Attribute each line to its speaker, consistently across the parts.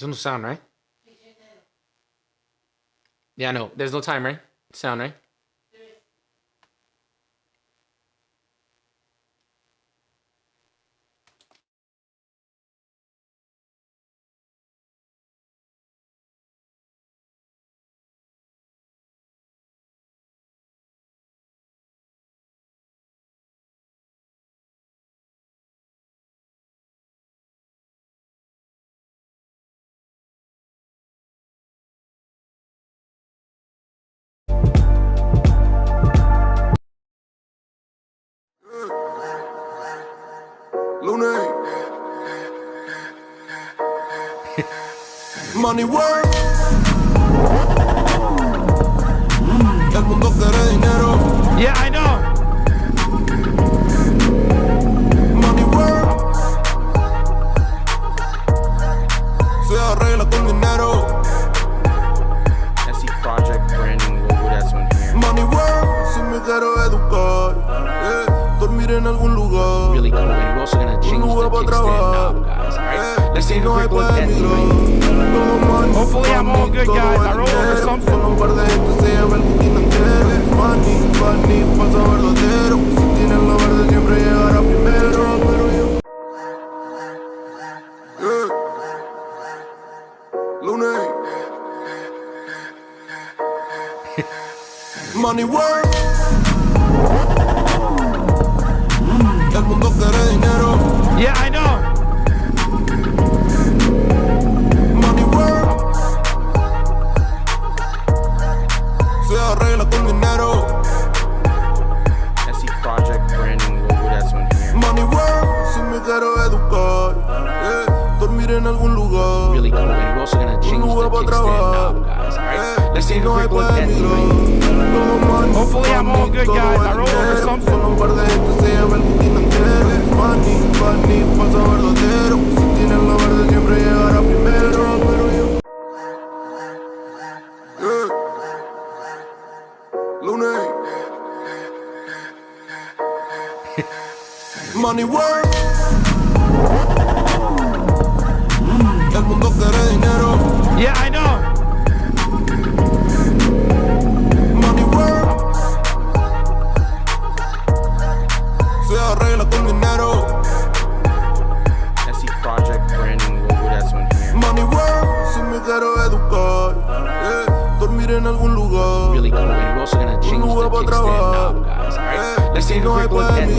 Speaker 1: There's no sound, right? Yeah, no. There's no time, right? Sound, right?
Speaker 2: Money work. El mundo quiere dinero.
Speaker 1: Yeah, I know.
Speaker 2: Money work. Se arregla con dinero.
Speaker 3: SE Project branding logo that's on here.
Speaker 2: Money work. Si me quiero educar, dormir en algún lugar.
Speaker 1: Really cool. And we're also gonna change the kickstand knob, guys. Alright? Let's take a quick look at the
Speaker 4: Hopefully I'm all good, guys. I roll over something.
Speaker 2: Solo un par de gente se llama el botín entero. Funny, pasa verdadero. Si tienes lo verde siempre llegará primero. Pero yo Lunes. Money work. El mundo quiere dinero.
Speaker 4: Yeah, I know.
Speaker 2: Money work. Se arregla con dinero.
Speaker 3: SE Project branding logo that's on here.
Speaker 2: Money work. Si me quiero educar, dormir en algún lugar.
Speaker 1: really cool. And we're also gonna change the kickstand knob, guys. Alright? Let's take a quick look at the
Speaker 4: Hopefully I'm all good, guys. I roll over something.
Speaker 2: Solo un par de gente se llama el botín entero. Funny, pasa verdadero. Si tienes lo verde siempre llegará primero. Pero yo Lunes. Money work. El mundo quiere dinero.
Speaker 4: Yeah, I know.
Speaker 2: Money work. Se arregla con dinero.
Speaker 3: SE Project branding logo that's on here.
Speaker 2: Money work. Si me quiero educar, dormir en algún lugar.
Speaker 1: really cool. And we're also gonna change the kickstand knob, guys. Alright? Let's take a quick look at the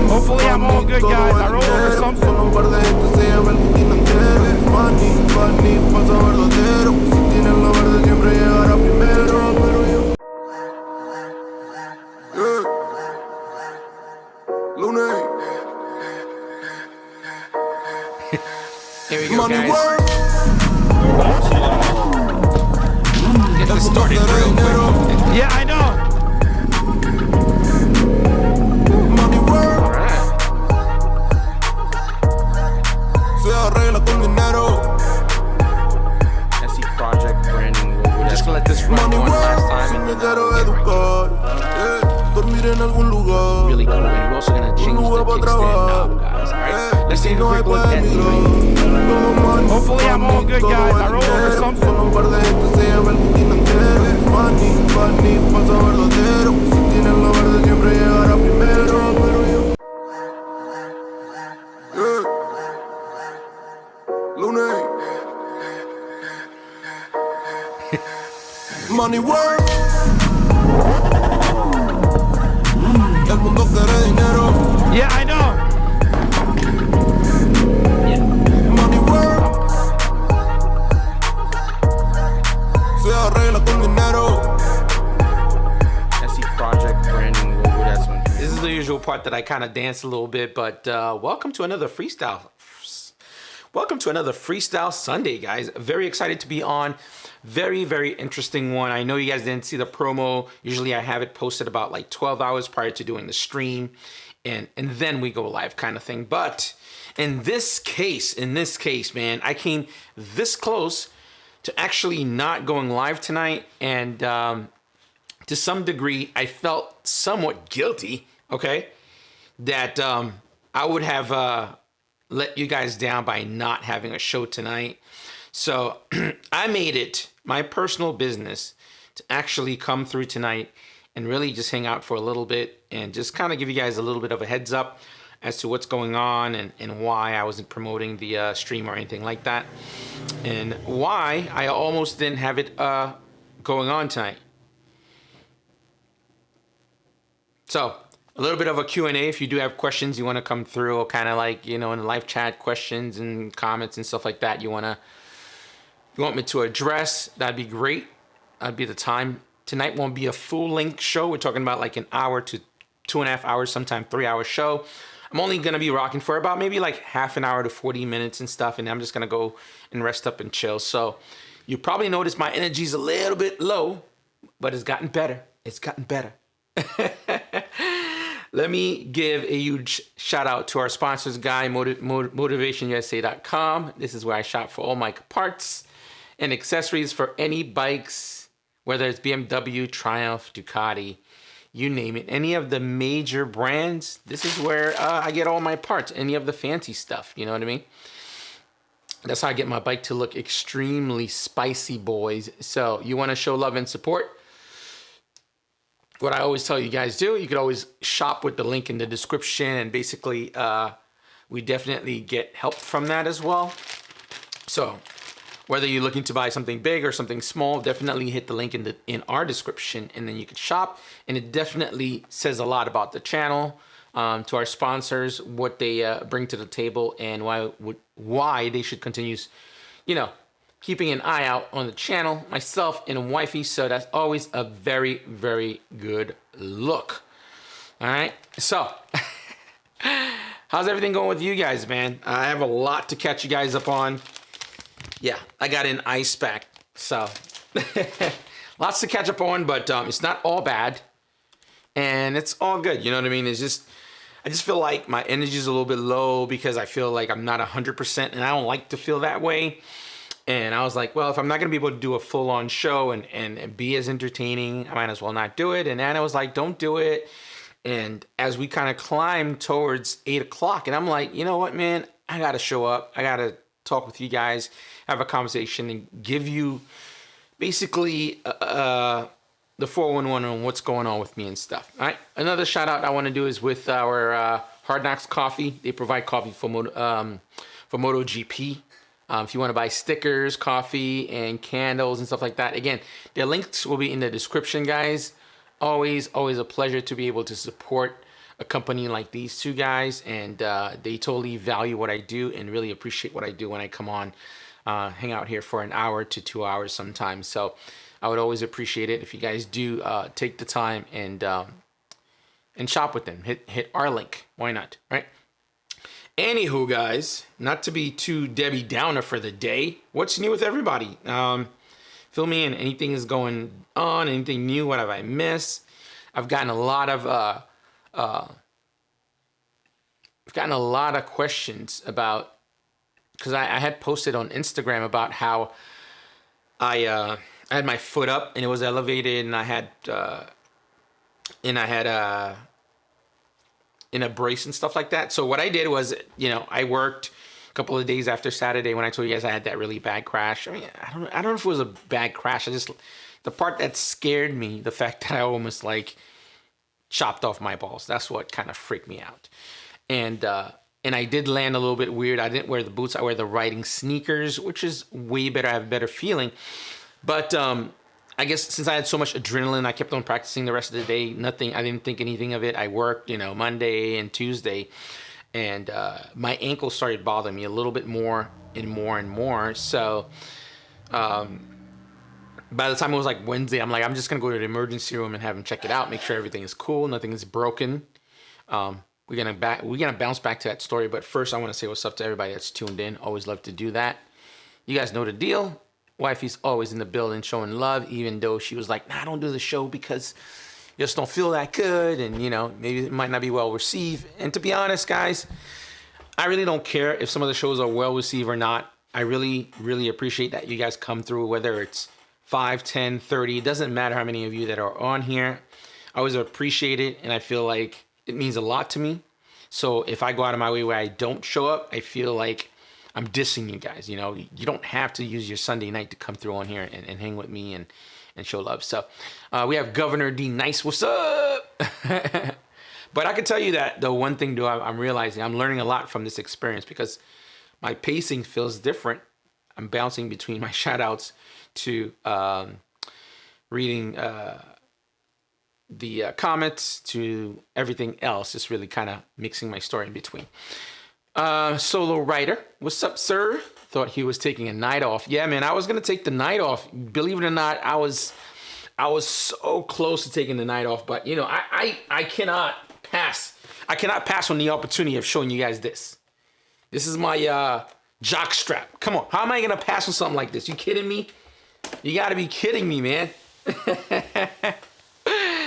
Speaker 4: Hopefully I'm all good, guys. I roll over something.
Speaker 2: Solo un par de gente se llama el botín entero. Funny, pasa verdadero. Si tienes lo verde siempre llegará primero. Pero yo Lunes.
Speaker 1: Here we go,
Speaker 2: Money
Speaker 1: guys.
Speaker 2: work.
Speaker 1: Get this started real quick.
Speaker 4: Yeah, I know.
Speaker 2: Money work.
Speaker 1: Alright.
Speaker 2: Se arregla con dinero.
Speaker 3: SE Project branding logo
Speaker 1: I'm
Speaker 3: that's
Speaker 1: just
Speaker 3: on
Speaker 1: gonna let this run
Speaker 2: Money
Speaker 1: one last
Speaker 2: work.
Speaker 1: time
Speaker 2: Si
Speaker 1: and
Speaker 2: me
Speaker 1: then
Speaker 2: quiero
Speaker 1: we'll get right to it.
Speaker 2: educar, dormir en algún lugar.
Speaker 1: Really cool. And we're also gonna change the
Speaker 2: lugar para
Speaker 1: kickstand
Speaker 2: trabajar.
Speaker 1: knob, guys. Alright? Let's take a
Speaker 2: No hay
Speaker 1: quick look at the
Speaker 4: Hopefully I'm all good, guys. I roll over something.
Speaker 2: Solo un par de gente se llama el botín entero. Funny, pasa verdadero. Si tienes lo verde siempre llegará primero. Pero yo Lunes. Money work. El mundo quiere dinero.
Speaker 4: Yeah, I know.
Speaker 2: Money work. Se arregla con dinero.
Speaker 3: SE Project branding logo that's on here.
Speaker 1: This is the usual part that I kind of dance a little bit, but welcome to another Freestyle Sunday, guys. Very excited to be on. Very interesting one. I know you guys didn't see the promo. Usually I have it posted about like 12 hours prior to doing the stream, and then we go live kind of thing. But in this case, man, I came this close to actually not going live tonight, and to some degree, I felt somewhat guilty, okay, that I would have let you guys down by not having a show tonight. So I made it my personal business to actually come through tonight and really just hang out for a little bit and just kind of give you guys a little bit of a heads up as to what's going on and why I wasn't promoting the stream or anything like that, and why I almost didn't have it going on tonight. So a little bit of a Q&A. If you do have questions you want to come through, or kind of like, you know, in the live chat, questions and comments and stuff like that you want me to address, that'd be great. That'd be the time. Tonight won't be a full length show. We're talking about like an hour to 2.5 hours, sometimes 3 hour show. I'm only going to be rocking for about maybe like half an hour to 40 minutes and stuff. And I'm just going to go and rest up and chill. So you probably notice my energy's a little bit low, but it's gotten better. It's gotten better. Let me give a huge shout out to our sponsors, Guy, MotivationUSA.com. This is where I shop for all my parts and accessories for any bikes, whether it's BMW, Triumph, Ducati, you name it. Any of the major brands, this is where I get all my parts. Any of the fancy stuff, you know what I mean? That's how I get my bike to look extremely spicy, boys. So you want to show love and support? What I always tell you guys do, you could always shop with the link in the description, and basically we definitely get help from that as well. So whether you're looking to buy something big or something small, definitely hit the link in our description, and then you can shop. And it definitely says a lot about the channel, to our sponsors, what they bring to the table, and why they should continue, you know, keeping an eye out on the channel, myself and wifey. So that's always a very, very good look. All right. So how's everything going with you guys, man? I have a lot to catch you guys up on. Yeah, I got an ice pack. So lots to catch up on, but it's not all bad. And it's all good. You know what I mean? It's just, I just feel like my energy is a little bit low because I feel like I'm not 100%, and I don't like to feel that way. And I was like, well, if I'm not going to be able to do a full-on show and be as entertaining, I might as well not do it. And Anna was like, don't do it. And as we kind of climbed towards 8 o'clock, and I'm like, you know what, man, I got to show up. I got to talk with you guys, have a conversation, and give you basically the 411 on what's going on with me and stuff. All right. Another shout out I want to do is with our Hard Knocks Coffee. They provide coffee for MotoGP. If you want to buy stickers, coffee, and candles and stuff like that, again, their links will be in the description, guys. Always a pleasure to be able to support a company like these two guys, and they totally value what I do and really appreciate what I do when I come on, hang out here for an hour to 2 hours sometimes. So I would always appreciate it if you guys do take the time and shop with them. Hit our link. Why not, right? Anywho, guys, not to be too Debbie Downer for the day, what's new with everybody? Fill me in. Anything is going on? Anything new? What have I missed? I've gotten a lot of questions about, because I had posted on Instagram about how I had my foot up and it was elevated, and I had in a brace and stuff like that. So what I did was, you know, I worked a couple of days after Saturday when I told you guys I had that really bad crash. I mean, I don't know if it was a bad crash. The part that scared me, the fact that I almost like chopped off my balls. That's what kind of freaked me out. And I did land a little bit weird. I didn't wear the boots. I wear the riding sneakers, which is way better. I have a better feeling. But I guess since I had so much adrenaline, I kept on practicing the rest of the day. I didn't think anything of it. I worked, you know, Monday and Tuesday, and my ankle started bothering me a little bit more and more and more. So by the time it was like Wednesday, I'm like, I'm just going to go to the emergency room and have them check it out, make sure everything is cool, nothing is broken. We're gonna bounce back to that story, but first I want to say what's up to everybody that's tuned in. Always love to do that. You guys know the deal. Wifey's always in the building showing love, even though she was like, nah, don't do the show because you just don't feel that good, and you know, maybe it might not be well received. And to be honest, guys, I really don't care if some of the shows are well received or not. I really, really appreciate that you guys come through, whether it's 5, 10, 30. It doesn't matter how many of you that are on here. I always appreciate it, and I feel like it means a lot to me. So if I go out of my way where I don't show up, I feel like I'm dissing you guys. You know, you don't have to use your Sunday night to come through on here and hang with me and show love. So we have Governor D Nice. What's up? But I can tell you that the one thing though I'm realizing, I'm learning a lot from this experience because my pacing feels different. I'm bouncing between my shout outs to reading the comments to everything else. Just really kind of mixing my story in between. Solo Writer, what's up, sir? Thought he was taking a night off. Yeah, man, I was gonna take the night off. Believe it or not, I was so close to taking the night off, but you know, I cannot pass. I cannot pass on the opportunity of showing you guys this. This is my jock strap. Come on, how am I gonna pass on something like this? You kidding me? You gotta be kidding me, man.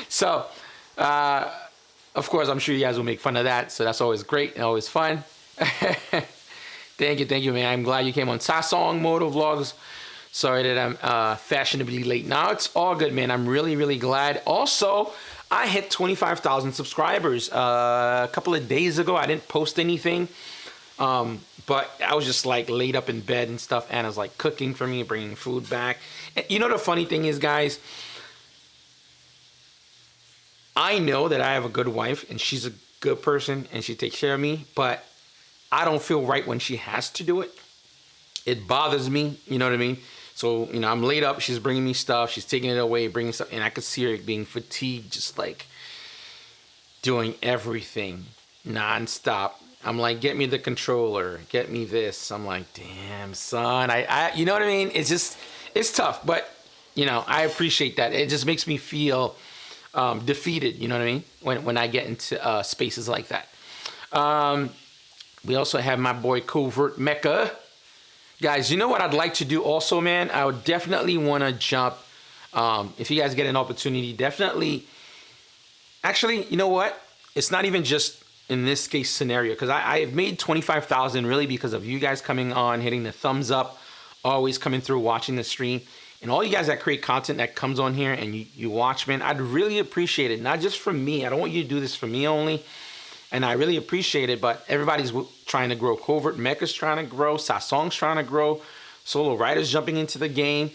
Speaker 1: So, of course, I'm sure you guys will make fun of that. So that's always great and always fun. Thank you, man. I'm glad you came on Sasong Moto Vlogs. Sorry that I'm fashionably late. Now it's all good, man. I'm really glad. Also, I hit 25,000 subscribers a couple of days ago. I didn't post anything, but I was just like laid up in bed and stuff. Anna's like cooking for me, bringing food back. And you know the funny thing is, guys, I know that I have a good wife and she's a good person and she takes care of me, but I don't feel right when she has to do it. It bothers me, you know what I mean? So, you know, I'm laid up, she's bringing me stuff, she's taking it away, bringing stuff, and I could see her being fatigued, just like doing everything nonstop. I'm like, get me the controller, get me this. I'm like, damn, son, I you know what I mean? It's just, it's tough, but, you know, I appreciate that. It just makes me feel defeated, you know what I mean? When I get into spaces like that. We also have my boy Covert Mecca. Guys, you know what I'd like to do also, man? I would definitely want to jump. If you guys get an opportunity, definitely. Actually, you know what? It's not even just in this case scenario, because I have made 25,000 really because of you guys coming on, hitting the thumbs up, always coming through, watching the stream. And all you guys that create content that comes on here and you watch, man, I'd really appreciate it. Not just for me. I don't want you to do this for me only. And I really appreciate it, but everybody's trying to grow. Covert Mecca's trying to grow. Sasong's trying to grow. Solo Riders jumping into the game.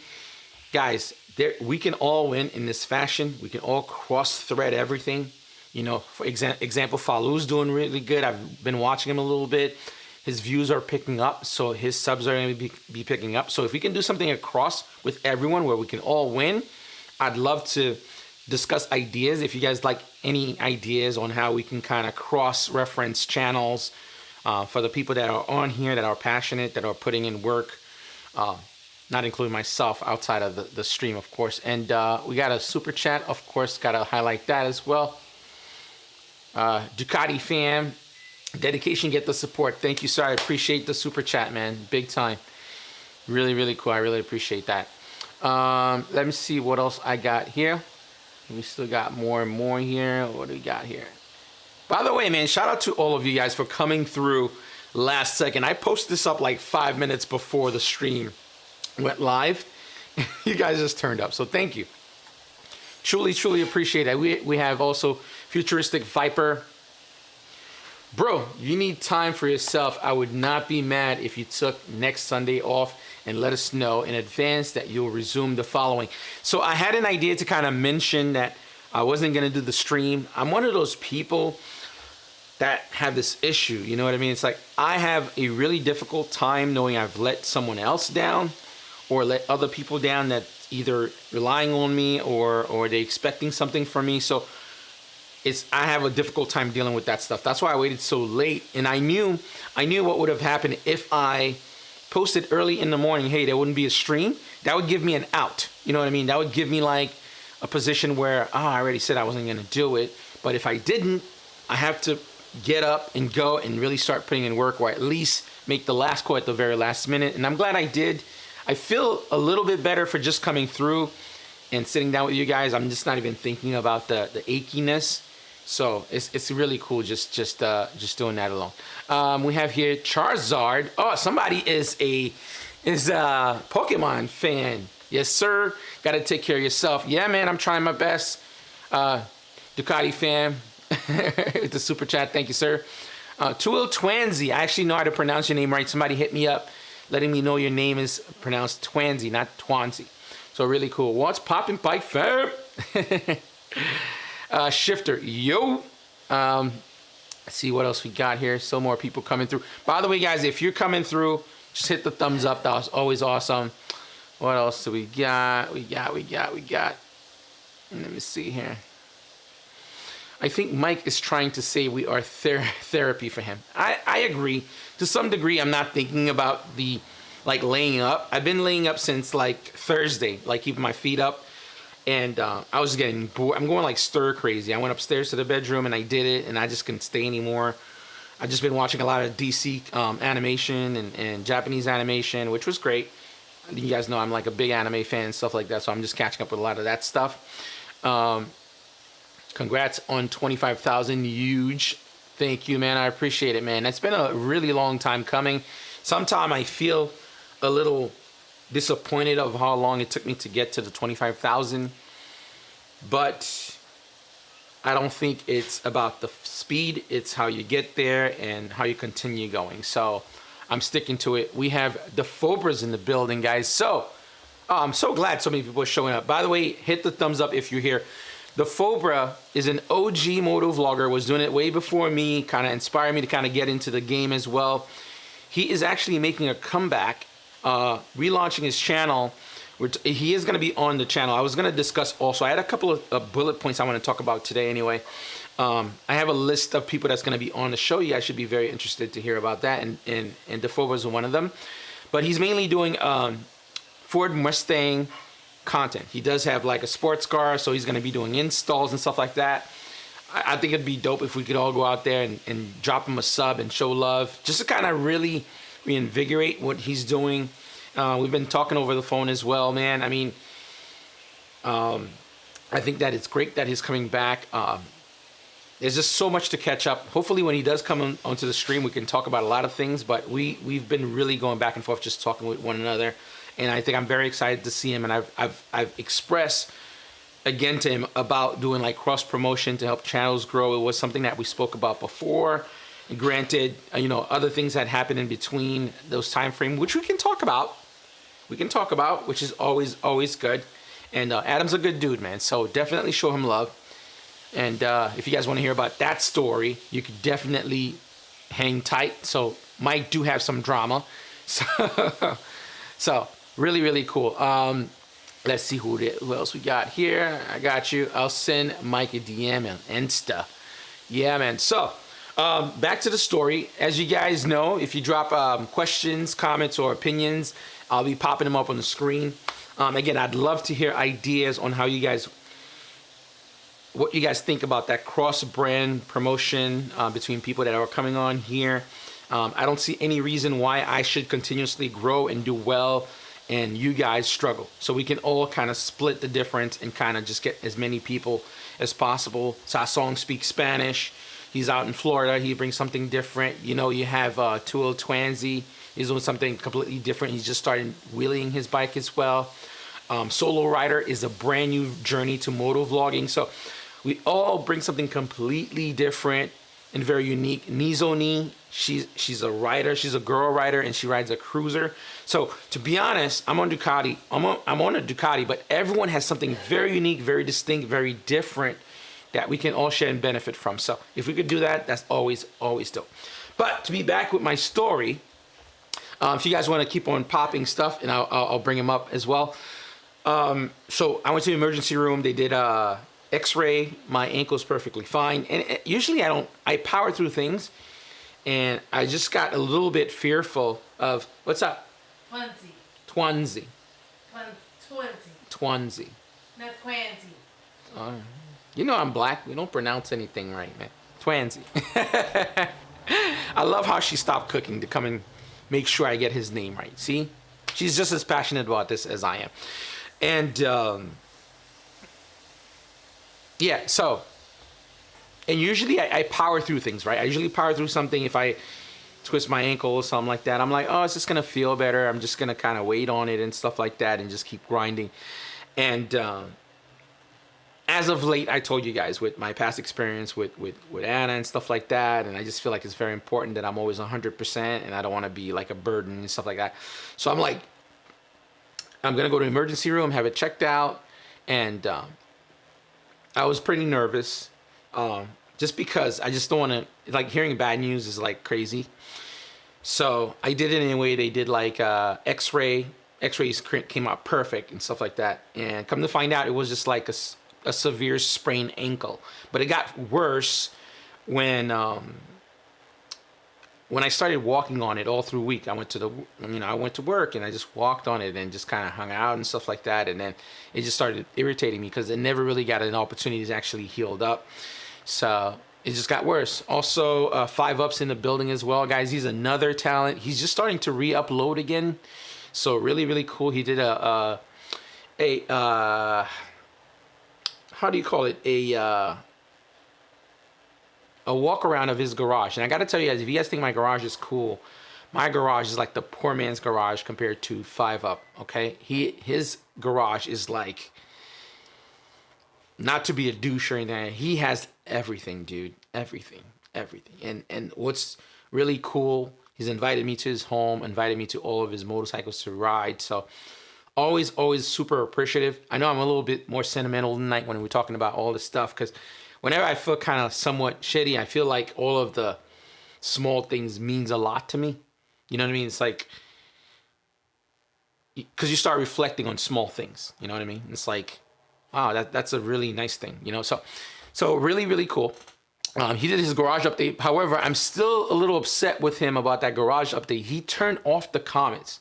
Speaker 1: Guys, we can all win in this fashion. We can all cross-thread everything. You know, for example, Falu's doing really good. I've been watching him a little bit. His views are picking up, so his subs are going to be picking up. So if we can do something across with everyone where we can all win, I'd love to discuss ideas. If you guys like any ideas on how we can kind of cross-reference channels for the people that are on here, that are passionate, that are putting in work, not including myself outside of the stream, of course. And we got a super chat, of course, got to highlight that as well. Ducati fam, dedication, get the support. Thank you, sir. I appreciate the super chat, man. Big time. Really cool. I really appreciate that. Let me see what else I got here. We still got more and more here. What do we got here? By the way, man, shout out to all of you guys for coming through last second. I posted this up like 5 minutes before the stream went live. You guys just turned up, so thank you. Truly appreciate it. We have also Futuristic Viper. Bro, you need time for yourself. I would not be mad if you took next Sunday off and let us know in advance that you'll resume the following. So I had an idea to kind of mention that I wasn't going to do the stream. I'm one of those people that have this issue. You know what I mean? It's like I have a really difficult time knowing I've let someone else down or let other people down that either relying on me or they expecting something from me. So I have a difficult time dealing with that stuff. That's why I waited so late. And I knew what would have happened if I posted early in the morning. Hey, there wouldn't be a stream. That would give me an out. You know what I mean? That would give me like a position where, I already said I wasn't going to do it. But if I didn't, I have to get up and go and really start putting in work, or at least make the last call at the very last minute. And I'm glad I did. I feel a little bit better for just coming through and sitting down with you guys. I'm just not even thinking about the achiness. So it's really cool just doing that alone. We have here Charizard. Oh, somebody is a Pokemon fan. Yes, sir. Got to take care of yourself. Yeah, man, I'm trying my best. Ducati fam with the super chat. Thank you, sir. Tuil Twansy. I actually know how to pronounce your name right. Somebody hit me up letting me know your name is pronounced Twansy, not Twansy. So really cool. What's poppin', bike fam? Shifter, yo. Let's see what else we got here. Still more people coming through. By the way, guys, if you're coming through, just hit the thumbs up. That was always awesome. What else do we got? We got. Let me see here. I think Mike is trying to say we are therapy for him. I agree. To some degree, I'm not thinking about the, like, laying up. I've been laying up since, like, Thursday, like, keeping my feet up. And I was getting bored. I'm going, like, stir crazy. I went upstairs to the bedroom, and I did it, and I just couldn't stay anymore. I've just been watching a lot of DC animation and Japanese animation, which was great. You guys know I'm, like, a big anime fan and stuff like that, so I'm just catching up with a lot of that stuff. Congrats on 25,000. Huge. Thank you, man. I appreciate it, man. It's been a really long time coming. Sometimes I feel a little disappointed of how long it took me to get to the 25,000. But I don't think it's about the speed. It's how you get there and how you continue going. So I'm sticking to it. We have the Phobras in the building, guys. So I'm so glad so many people are showing up. By the way, hit the thumbs up if you're here. The Phobra is an OG moto vlogger, was doing it way before me, kind of inspired me to kind of get into the game as well. He is actually making a comeback, relaunching his channel. He is going to be on the channel. I was going to discuss also, I had a couple of bullet points I want to talk about today anyway. I have a list of people that's going to be on the show. You guys should be very interested to hear about that, and the Phobra is one of them. But he's mainly doing Ford Mustang content. He does have like a sports car, so he's going to be doing installs and stuff like that. I think it'd be dope if we could all go out there and drop him a sub and show love, just to kind of really reinvigorate what he's doing. We've been talking over the phone as well, man. I mean, I think that it's great that he's coming back. There's just so much to catch up. Hopefully when he does come onto the stream, we can talk about a lot of things, but we've been really going back and forth, just talking with one another. And I think I'm very excited to see him. And I've expressed again to him about doing like cross promotion to help channels grow. It was something that we spoke about before. And granted, you know, other things that happened in between those time frame, which we can talk about. Which is always good. And Adam's a good dude, man. So definitely show him love. And if you guys want to hear about that story, you could definitely hang tight. So Mike do have some drama. So really, really cool. Let's see who else we got here. I got you. I'll send Mike a DM and Insta. Yeah, man. So back to the story. As you guys know, if you drop questions, comments, or opinions, I'll be popping them up on the screen. Again, I'd love to hear ideas on how what you guys think about that cross-brand promotion between people that are coming on here. I don't see any reason why I should continuously grow and do well and you guys struggle. So we can all kind of split the difference and kind of just get as many people as possible. Sasong speaks Spanish. He's out in Florida. He brings something different. You know, you have Tuil Twansy. He's doing something completely different. He's just started wheeling his bike as well. Solo Rider is a brand new journey to moto vlogging. So we all bring something completely different and very unique. Nizoni, she's a rider. She's a girl rider, and she rides a cruiser. So to be honest, I'm on Ducati. I'm on a Ducati, but everyone has something very unique, very distinct, very different that we can all share and benefit from. So if we could do that, that's always dope. But to be back with my story, if you guys want to keep on popping stuff, and I'll bring them up as well. So I went to the emergency room. They did X-ray. My ankle's perfectly fine. And usually I power through things. And I just got a little bit fearful of, what's up? Twansy. Twansy.
Speaker 5: Not Twansy.
Speaker 1: You know I'm black. We don't pronounce anything right, man. Twansy. I love how she stopped cooking to come and make sure I get his name right. See? She's just as passionate about this as I am. And, yeah, so, and usually I power through things, right? I usually power through something. If I twist my ankle or something like that, I'm like, oh, it's just going to feel better. I'm just going to kind of wait on it and stuff like that and just keep grinding. And as of late, I told you guys with my past experience with Anna and stuff like that, and I just feel like it's very important that I'm always 100%, and I don't want to be like a burden and stuff like that. So I'm like, I'm gonna go to the emergency room, have it checked out, and I was pretty nervous, just because I just don't want to, like, hearing bad news is like crazy. So I did it anyway. They did like X-rays came out perfect and stuff like that. And come to find out, it was just like a severe sprained ankle. But it got worse when I started walking on it all through the week. I went to work and I just walked on it and just kind of hung out and stuff like that. And then it just started irritating me because it never really got an opportunity to actually healed up. So it just got worse. Also, 5 Ups in the building as well, guys. He's another talent. He's just starting to re-upload again. So really, really cool. He did a how do you call it? A walk around of his garage. And I got to tell you guys, if you guys think my garage is cool, my garage is like the poor man's garage compared to 5 Up. Okay, his garage is like, not to be a douche or anything, he has everything, dude. Everything. And what's really cool, he's invited me to his home, invited me to all of his motorcycles to ride. So always super appreciative. I know I'm a little bit more sentimental tonight when we're talking about all this stuff, because whenever I feel kind of somewhat shitty, I feel like all of the small things means a lot to me. You know what I mean? It's like, because you start reflecting on small things. You know what I mean? It's like, wow, that's a really nice thing, you know? So really, really cool. He did his garage update. However, I'm still a little upset with him about that garage update. He turned off the comments.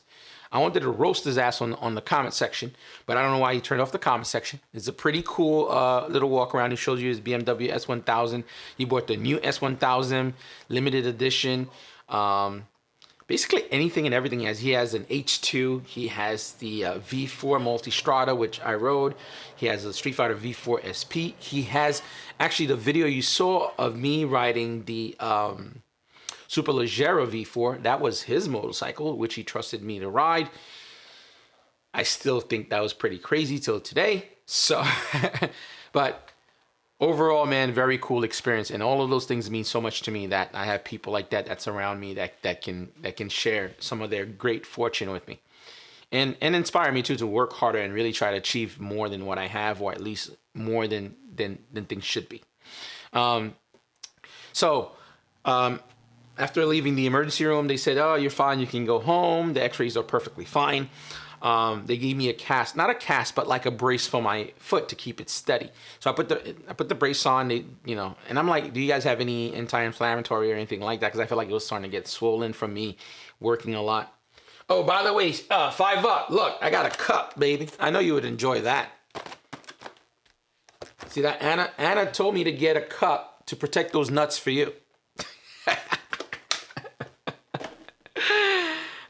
Speaker 1: I wanted to roast his ass on the comment section, but I don't know why he turned off the comment section. It's a pretty cool little walk around. He shows you his BMW S1000. He bought the new S1000 limited edition. Basically anything and everything he has. He has an H2. He has the V4 Multistrada, which I rode. He has a Street Fighter V4 SP. He has actually the video you saw of me riding the Superleggera V4. That was his motorcycle, which he trusted me to ride. I still think that was pretty crazy till today. So, but overall, man, very cool experience, and all of those things mean so much to me that I have people like that's around me that can share some of their great fortune with me, and inspire me too to work harder and really try to achieve more than what I have, or at least more than things should be. After leaving the emergency room, they said, "Oh, you're fine. You can go home. The X-rays are perfectly fine." They gave me a cast, not a cast, but like a brace for my foot to keep it steady. So I put the brace on, and I'm like, do you guys have any anti-inflammatory or anything like that? Because I feel like it was starting to get swollen from me working a lot. Oh, by the way, 5 Up, look, I got a cup, baby. I know you would enjoy that. See that? Anna told me to get a cup to protect those nuts for you.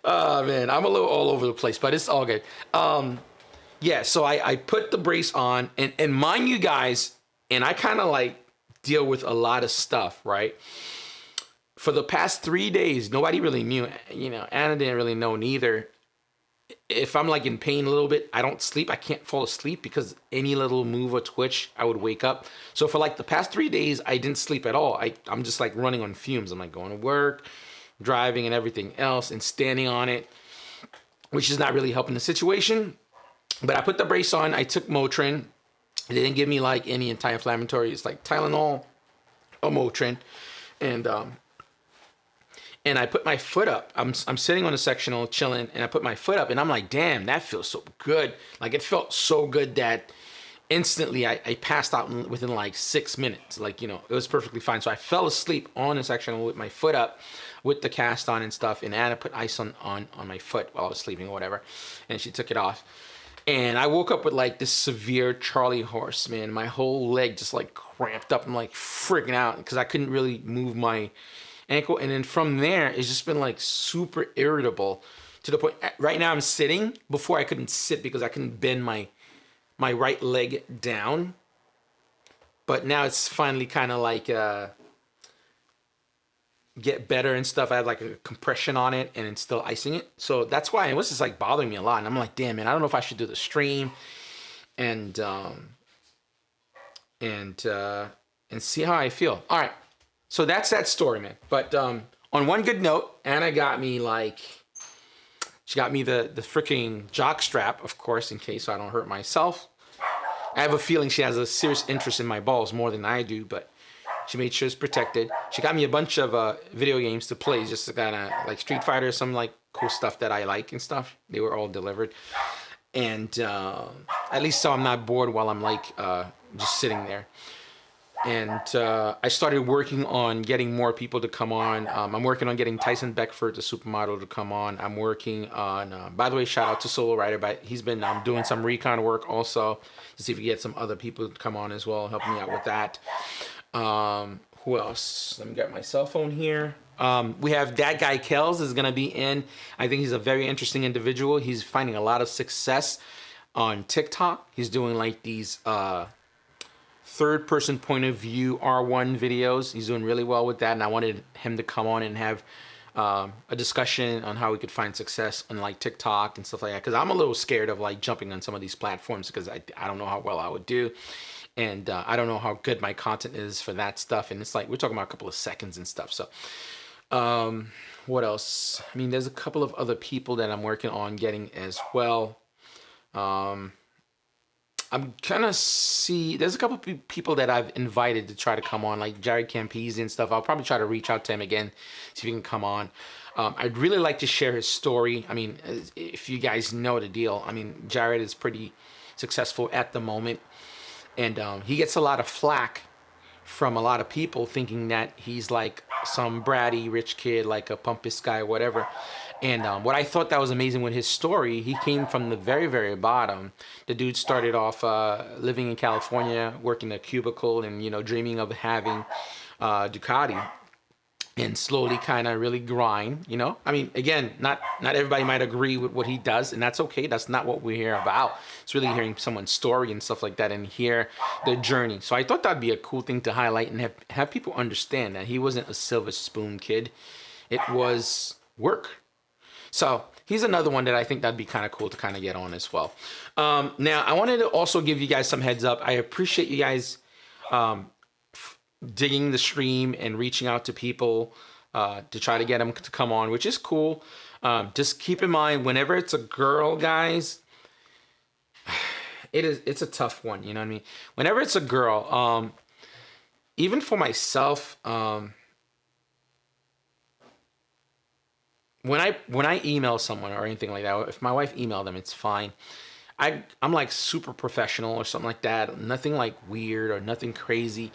Speaker 1: Oh, man, I'm a little all over the place, but it's all good. Yeah, so I put the brace on, and mind you guys, and I kind of like deal with a lot of stuff, right? For the past 3 days, nobody really knew, Anna didn't really know neither. If I'm like in pain a little bit, I don't sleep. I can't fall asleep because any little move or twitch, I would wake up. So for like the past 3 days, I didn't sleep at all. I'm just like running on fumes. I'm like going to work, driving and everything else, and standing on it, which is not really helping the situation. But I put the brace on. I took Motrin. They didn't give me like any anti-inflammatory. It's like Tylenol or Motrin, and I put my foot up. I'm sitting on a sectional chilling, and I put my foot up, and I'm like, damn, that feels so good. Like, it felt so good that instantly I passed out within like 6 minutes. Like, it was perfectly fine. So I fell asleep on a sectional with my foot up, with the cast on and stuff, and Anna put ice on my foot while I was sleeping or whatever, and she took it off. And I woke up with like this severe Charlie horse, man. My whole leg just like cramped up. I'm like freaking out because I couldn't really move my ankle. And then from there, it's just been like super irritable to the point. Right now I'm sitting. Before I couldn't sit because I couldn't bend my right leg down. But now it's finally kind of like get better and stuff. I have like a compression on it and it's still icing it. So that's why it was just like bothering me a lot. And I'm like, damn, man, I don't know if I should do the stream. And and see how I feel. All right, so that's that story, man. But on one good note, Anna got me she got me the freaking jock strap, of course, in case I don't hurt myself. I have a feeling she has a serious interest in my balls more than I do, but she made sure it's protected. She got me a bunch of video games to play, just to kind of like Street Fighter, some like cool stuff that I like and stuff. They were all delivered. And at least so I'm not bored while I'm like just sitting there. And I started working on getting more people to come on. I'm working on getting Tyson Beckford, the supermodel, to come on. I'm working on, by the way, shout out to Solo Rider, but he's been doing some recon work also to see if we get some other people to come on as well, helping me out with that. Who else? Let me get my cell phone here. We have that guy Kells is going to be in. I think he's a very interesting individual. He's finding a lot of success on TikTok. He's doing like these third person point of view R1 videos. He's doing really well with that, and I wanted him to come on and have a discussion on how we could find success on like TikTok and stuff like that, because I'm a little scared of like jumping on some of these platforms because I don't know how well I would do, and I don't know how good my content is for that stuff, and it's like we're talking about a couple of seconds and stuff. So what else? I mean, there's a couple of other people that I'm working on getting as well. I'm trying to see, there's a couple of people that I've invited to try to come on, like Jared Campese and stuff. I'll probably try to reach out to him again, see if he can come on. I'd really like to share his story. I mean, if you guys know the deal, I mean, Jared is pretty successful at the moment, and he gets a lot of flack from a lot of people thinking that he's like some bratty rich kid, like a pompous guy or whatever. And what I thought that was amazing with his story, he came from the very, very bottom. The dude started off living in California, working a cubicle, and, you know, dreaming of having Ducati, and slowly kind of really grind, you know. I mean, again, not everybody might agree with what he does, and that's okay. That's not what we're here about. It's really hearing someone's story and stuff like that, and hear the journey. So I thought that'd be a cool thing to highlight and have people understand that he wasn't a silver spoon kid. It was work. So he's another one that I think that'd be kind of cool to kind of get on as well. Now, I wanted to also give you guys some heads up. I appreciate you guys digging the stream and reaching out to people to try to get them to come on, which is cool. Just keep in mind, whenever it's a girl, guys, it's a tough one. You know what I mean? Whenever it's a girl, even for myself, when I email someone or anything like that, if my wife emailed them, it's fine. I'm like super professional or something like that. Nothing like weird or nothing crazy.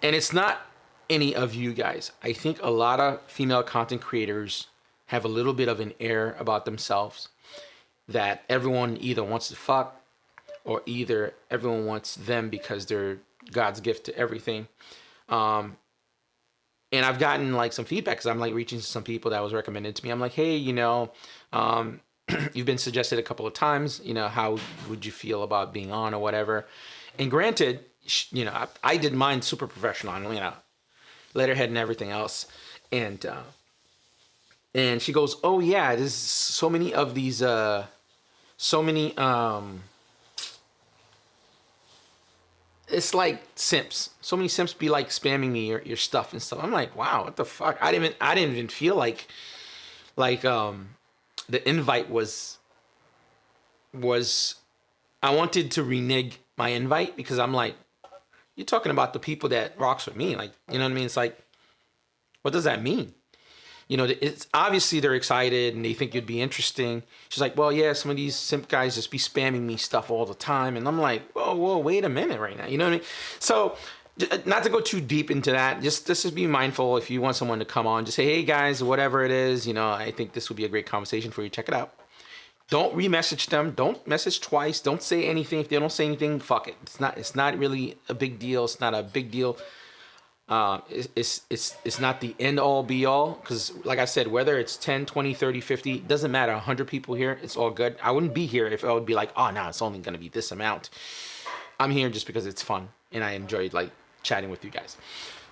Speaker 1: And it's not any of you guys. I think a lot of female content creators have a little bit of an air about themselves that everyone either wants to fuck or either everyone wants them because they're God's gift to everything. And I've gotten like some feedback because I'm like reaching to some people that was recommended to me. I'm like, hey, you know, you've been suggested a couple of times, you know, how would you feel about being on or whatever? And granted, you know, I did mine super professional, you know, letterhead and everything else. And she goes, oh yeah, there's so many of these, it's like simps. So many simps be like spamming me your stuff and stuff. I'm like, wow, what the fuck? I didn't even feel like the invite was I wanted to renege my invite because I'm like, you're talking about the people that rocks with me, like, you know what I mean? It's like, what does that mean? You know, it's obviously they're excited and they think you'd be interesting. She's like, well, yeah, some of these simp guys just be spamming me stuff all the time. And I'm like, whoa, wait a minute right now. You know what I mean? So not to go too deep into that, just be mindful if you want someone to come on, just say, hey guys, whatever it is, you know, I think this would be a great conversation for you. Check it out. Don't re-message them. Don't message twice. Don't say anything. If they don't say anything, fuck it. It's not really a big deal. It's not a big deal. It's not the end all be all, because like I said, whether it's 10, 20, 30, 50, doesn't matter. 100 people here, it's all good. I wouldn't be here if I would be like, oh no, it's only going to be this amount. I'm here just because it's fun and I enjoyed like chatting with you guys.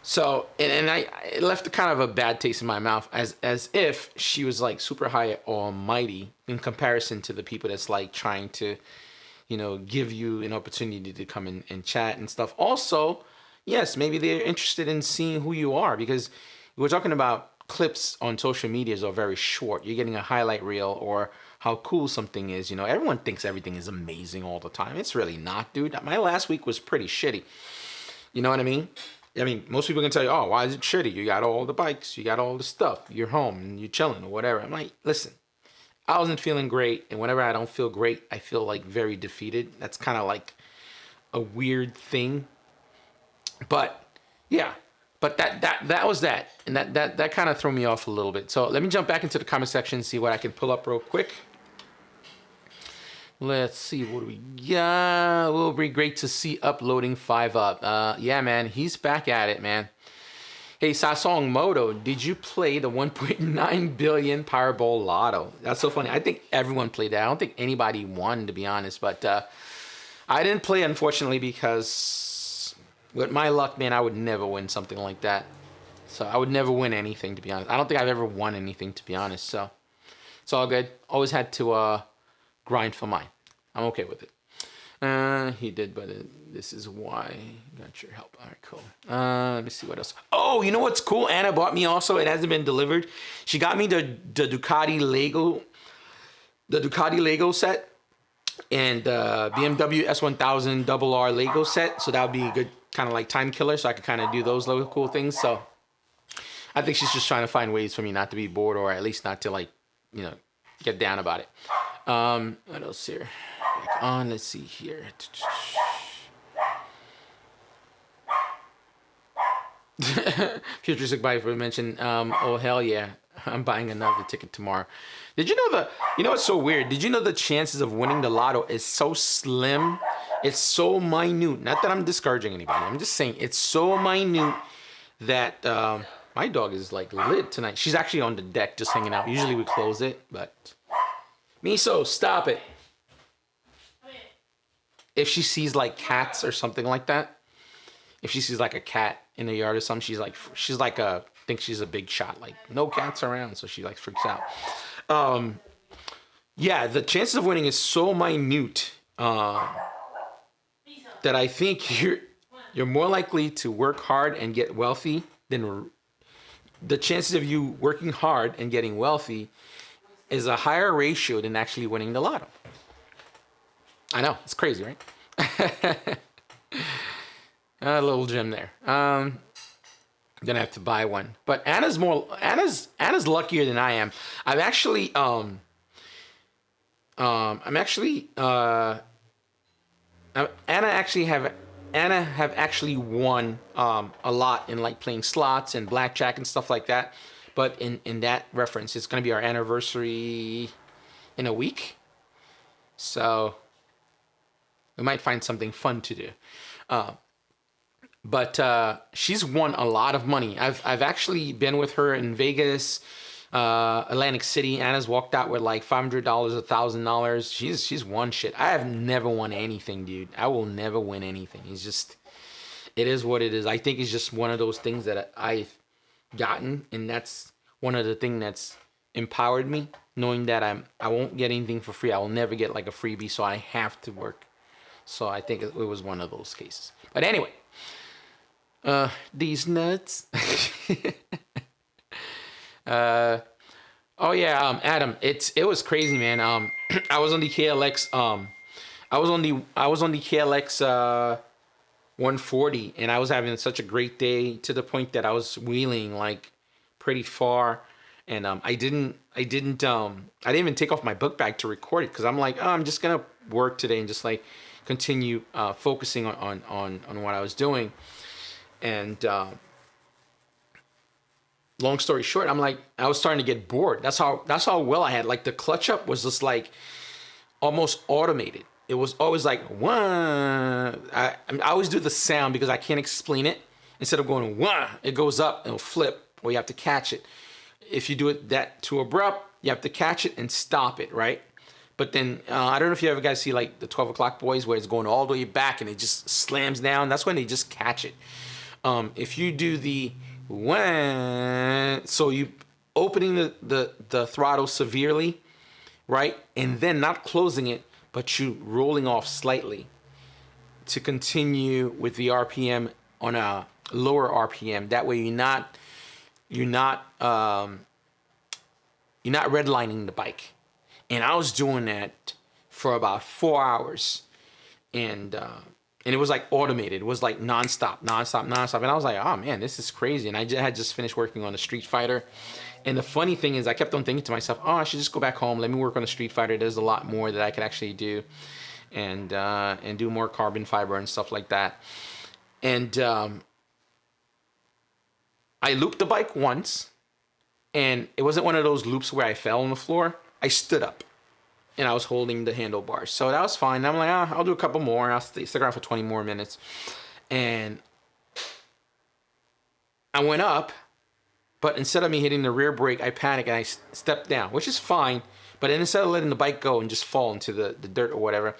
Speaker 1: So, and I left kind of a bad taste in my mouth as if she was like super high almighty in comparison to the people that's like trying to, give you an opportunity to come in and chat and stuff. Also, yes, maybe they're interested in seeing who you are, because we're talking about clips on social medias are very short. You're getting a highlight reel or how cool something is. Everyone thinks everything is amazing all the time. It's really not, dude. My last week was pretty shitty. You know what I mean? Most people can tell you, oh, why is it shitty? You got all the bikes, you got all the stuff, you're home and you're chilling or whatever. I'm like, listen, I wasn't feeling great. And whenever I don't feel great, I feel like very defeated. That's kind of like a weird thing. But yeah, but that was that. And that kind of threw me off a little bit. So let me jump back into the comment section and see what I can pull up real quick. Let's see, what do we got? It will be great to see uploading 5 Up. Yeah, man, he's back at it, man. Hey, Sasong Moto, did you play the 1.9 billion Powerball Lotto? That's so funny. I think everyone played that. I don't think anybody won, to be honest. But I didn't play, unfortunately, because with my luck, man, I would never win something like that. So I would never win anything, to be honest. I don't think I've ever won anything, to be honest. So it's all good. Always had to grind for mine. I'm okay with it. He did, but this is why. Got your help. All right, cool. Let me see what else. Oh, you know what's cool? Anna bought me also. It hasn't been delivered. She got me the Ducati Lego set and BMW S1000 RR Lego set. So that would be a good kind of like time killer. So I could kind of do those little cool things. So I think she's just trying to find ways for me not to be bored, or at least not to like, get down about it. What else here? Back on, let's see here. Futuristic Bike for mention. Oh hell yeah, I'm buying another ticket tomorrow. Did you know what's so weird? Did you know the chances of winning the lotto is so slim? It's so minute. Not that I'm discouraging anybody. I'm just saying it's so minute that my dog is like lit tonight. She's actually on the deck just hanging out. Usually we close it, but Miso, stop it. If she sees like cats or something like that, if she sees like a cat in the yard or something, she's like thinks she's a big shot. Like no cats around, so she like freaks out. Yeah, the chances of winning is so minute that I think you're more likely to work hard and get wealthy than the chances of you working hard and getting wealthy is a higher ratio than actually winning the lotto. I know, it's crazy, right? A little gem there. Gonna have to buy one. But Anna's luckier than I am. Anna have actually won a lot in like playing slots and blackjack and stuff like that. But in that reference, it's going to be our anniversary in a week. So we might find something fun to do. But she's won a lot of money. I've actually been with her in Vegas, Atlantic City. Anna's walked out with like $500, $1,000. She's won shit. I have never won anything, dude. I will never win anything. It is what it is. I think it's just one of those things that I've gotten, and that's one of the things that's empowered me, knowing that I won't get anything for free. I will never get like a freebie, so I have to work. So I think it was one of those cases. But anyway, these nuts. Oh yeah, Adam, it was crazy, man. I was on the KLX. I was on the KLX 140, and I was having such a great day to the point that I was wheeling like pretty far, and I didn't even take off my book bag to record it because I'm like, oh, I'm just gonna work today and just like continue focusing on what I was doing. And long story short, I was starting to get bored. That's how well I had. Like the clutch up was just like almost automated. It was always like wah. I always do the sound because I can't explain it. Instead of going wah, it goes up, it'll flip, or you have to catch it. If you do it that too abrupt, you have to catch it and stop it, right? But then I don't know if you ever guys see like the 12 o'clock boys where it's going all the way back and it just slams down. That's when they just catch it. If you do the wah, so you opening the throttle severely, right, and then not closing it, but you rolling off slightly to continue with the RPM on a lower RPM. That way you're not redlining the bike. And I was doing that for about 4 hours, and it was like automated. It was like nonstop. And I was like, oh man, this is crazy. And I had just finished working on the Street Fighter. And the funny thing is, I kept on thinking to myself, oh, I should just go back home. Let me work on the Street Fighter. There's a lot more that I could actually do, and do more carbon fiber and stuff like that. And I looped the bike once, and it wasn't one of those loops where I fell on the floor. I stood up, and I was holding the handlebars. So that was fine. I'm like, I'll do a couple more. I'll stick around for 20 more minutes. And I went up, but instead of me hitting the rear brake, I panicked and I stepped down, which is fine. But then instead of letting the bike go and just fall into the dirt or whatever,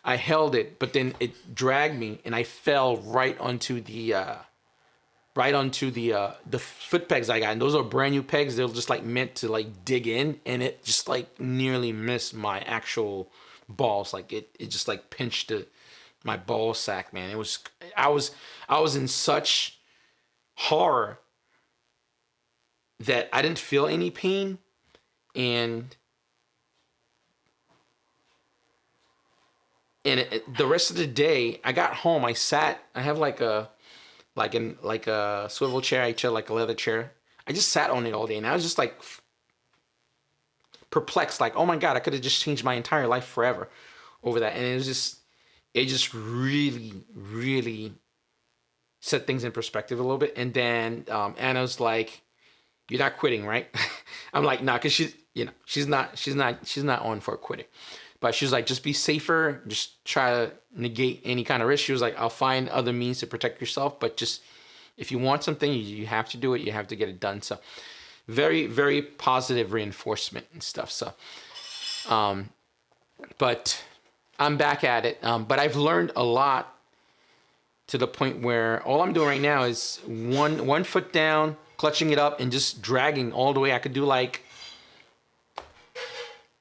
Speaker 1: I held it, but then it dragged me, and I fell right onto the foot pegs I got. And those are brand new pegs. They're just like meant to like dig in, and it just like nearly missed my actual balls. Like it just like pinched my ball sack, man. It was, I was in such horror that I didn't feel any pain. And the rest of the day, I got home, I have like a swivel chair, like a leather chair. I just sat on it all day, and I was just like perplexed, like, oh my God, I could have just changed my entire life forever over that. And it just really, really set things in perspective a little bit. And then Anna's like, you're not quitting, right? I'm like, nah, because she's not on for quitting. But she was like, just be safer. Just try to negate any kind of risk. She was like, I'll find other means to protect yourself. But just, if you want something, you have to do it. You have to get it done. So very, very positive reinforcement and stuff. So, but I'm back at it. But I've learned a lot to the point where all I'm doing right now is one foot down, clutching it up, and just dragging all the way. I could do like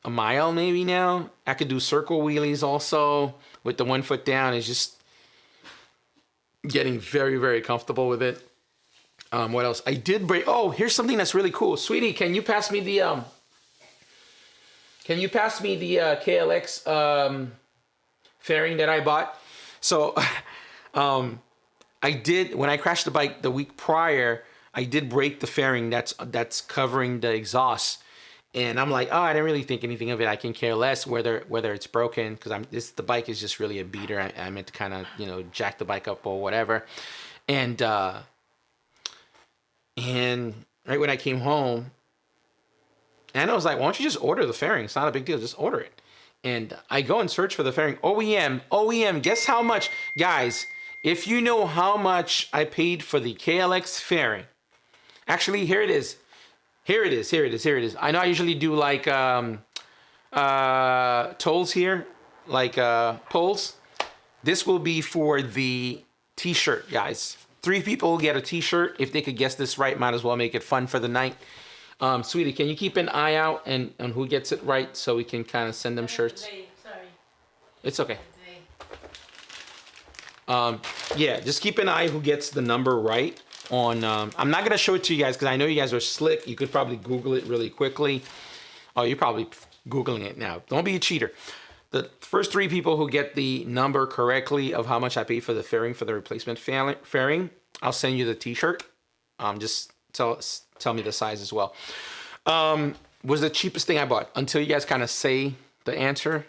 Speaker 1: a mile maybe now. I could do circle wheelies also with the 1 foot down. It's just getting very, very comfortable with it. What else? I did break. Oh, here's something that's really cool. Sweetie, can you pass me the KLX fairing that I bought? So I did, when I crashed the bike the week prior, I did break the fairing that's covering the exhaust. And I'm like, oh, I didn't really think anything of it. I can care less whether it's broken, because the bike is just really a beater. I meant to kind of, jack the bike up or whatever. And right when I came home, Anna was like, why don't you just order the fairing? It's not a big deal. Just order it. And I go and search for the fairing. OEM. Guess how much, guys? If you know how much I paid for the KLX fairing, actually, here it is. Here it is. I know I usually do like tolls here, like polls. This will be for the t-shirt, guys. 3 people will get a t-shirt. If they could guess this right, might as well make it fun for the night. Sweetie, can you keep an eye out on who gets it right, so we can kind of send them shirts?
Speaker 5: Sorry.
Speaker 1: It's okay. Yeah, just keep an eye who gets the number right. I'm not going to show it to you guys because I know you guys are slick. You could probably Google it really quickly. Oh, you're probably Googling it now. Don't be a cheater. The first 3 people who get the number correctly of how much I paid for the fairing, for the replacement fairing, I'll send you the t-shirt. Just tell me the size as well. Was the cheapest thing I bought. Until you guys kind of say the answer,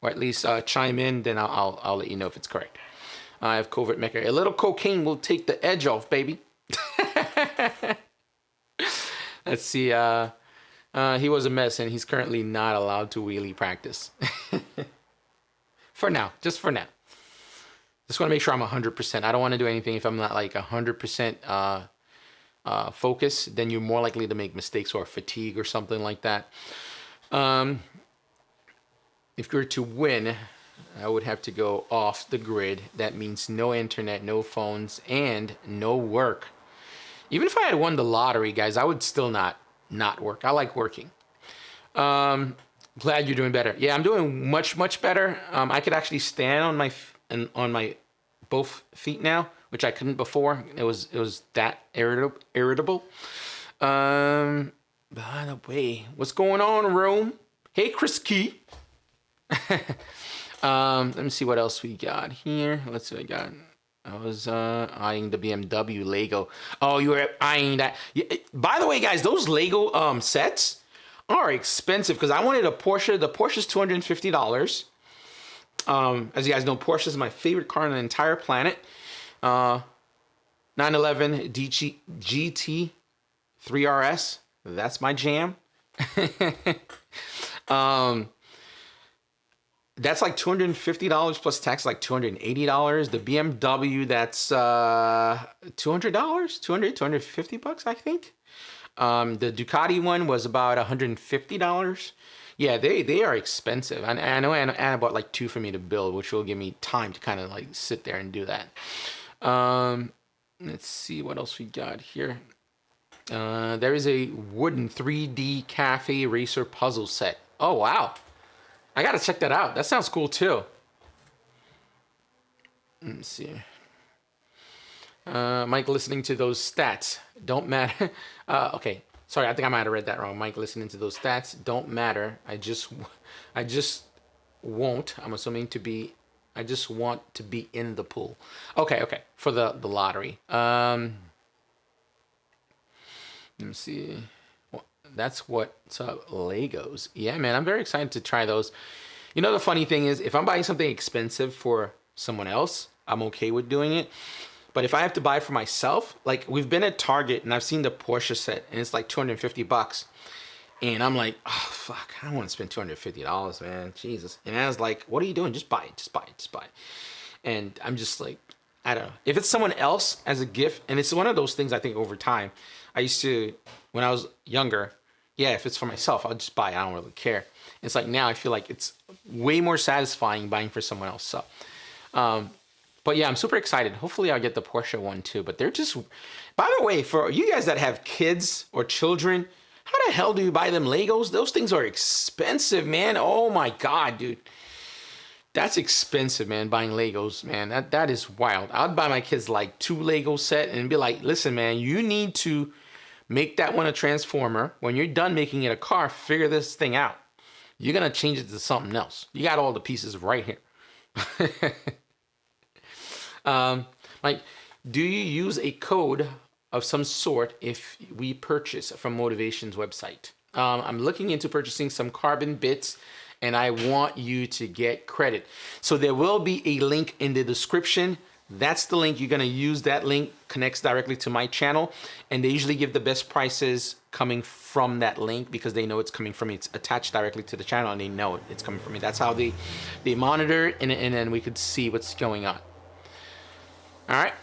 Speaker 1: or at least chime in, then I'll let you know if it's correct. I have covert mecha. A little cocaine will take the edge off, baby. Let's see. He was a mess, and he's currently not allowed to wheelie practice. For now, just for now. Just want to make sure I'm 100%. I don't want to do anything if I'm not like 100% focus. Then you're more likely to make mistakes or fatigue or something like that. If you're to win, I would have to go off the grid. That means no internet, no phones, and no work. Even if I had won the lottery, guys, I would still not work. I like working. Glad you're doing better. Yeah, I'm doing much better. I could actually stand on my both feet now, which I couldn't before. It was that irritable. By the way, what's going on, Rome? Hey, Chris Key. Let me see what else we got here. Let's see what I got. I was eyeing the BMW Lego. Oh, you were eyeing that. Yeah, by the way, guys, those Lego sets are expensive because I wanted a Porsche. The Porsche's $250. As you guys know, Porsche is my favorite car on the entire planet. 911 GT 3RS. That's my jam. That's like $250 plus tax, like $280. The BMW, that's $200, $250, I think. The Ducati one was about $150. Yeah, they are expensive. And I know Anna bought like 2 for me to build, which will give me time to kind of like sit there and do that. Let's see what else we got here. There is a wooden 3D cafe racer puzzle set. Oh, wow. I gotta check that out. That sounds cool too. Let's see. Mike listening to those stats don't matter. Okay, sorry, I think I might have read that wrong. Mike listening to those stats don't matter. I just won't. I'm assuming to be. I just want to be in the pool. Okay, for the lottery. Let me see. That's what's up, Legos. Yeah, man, I'm very excited to try those. You know, the funny thing is, if I'm buying something expensive for someone else, I'm okay with doing it. But if I have to buy it for myself, like we've been at Target and I've seen the Porsche set and it's like $250. And I'm like, oh, fuck, I don't want to spend $250, man. Jesus. And I was like, what are you doing? Just buy it, just buy it, just buy it. And I'm just like, I don't know. If it's someone else as a gift, and it's one of those things I think over time, I used to, when I was younger, yeah, if it's for myself, I'll just buy it. I don't really care. It's like now I feel like it's way more satisfying buying for someone else. So, but yeah, I'm super excited. Hopefully I'll get the Porsche one too. But they're just, by the way, for you guys that have kids or children, how the hell do you buy them Legos? Those things are expensive, man. Oh my God, dude. That's expensive, man, buying Legos, man. That is wild. I'd buy my kids like 2 Lego set and be like, listen, man, you need to make that one a transformer. When you're done making it a car, figure this thing out. You're going to change it to something else. You got all the pieces right here. Like, do you use a code of some sort if we purchase from Motivation's website? I'm looking into purchasing some carbon bits and I want you to get credit. So there will be a link in the description. That's the link. You're going to use that link, connects directly to my channel. And they usually give the best prices coming from that link because they know it's coming from me. It's attached directly to the channel and they know it's coming from me. That's how they monitor it, and then we could see what's going on. All right.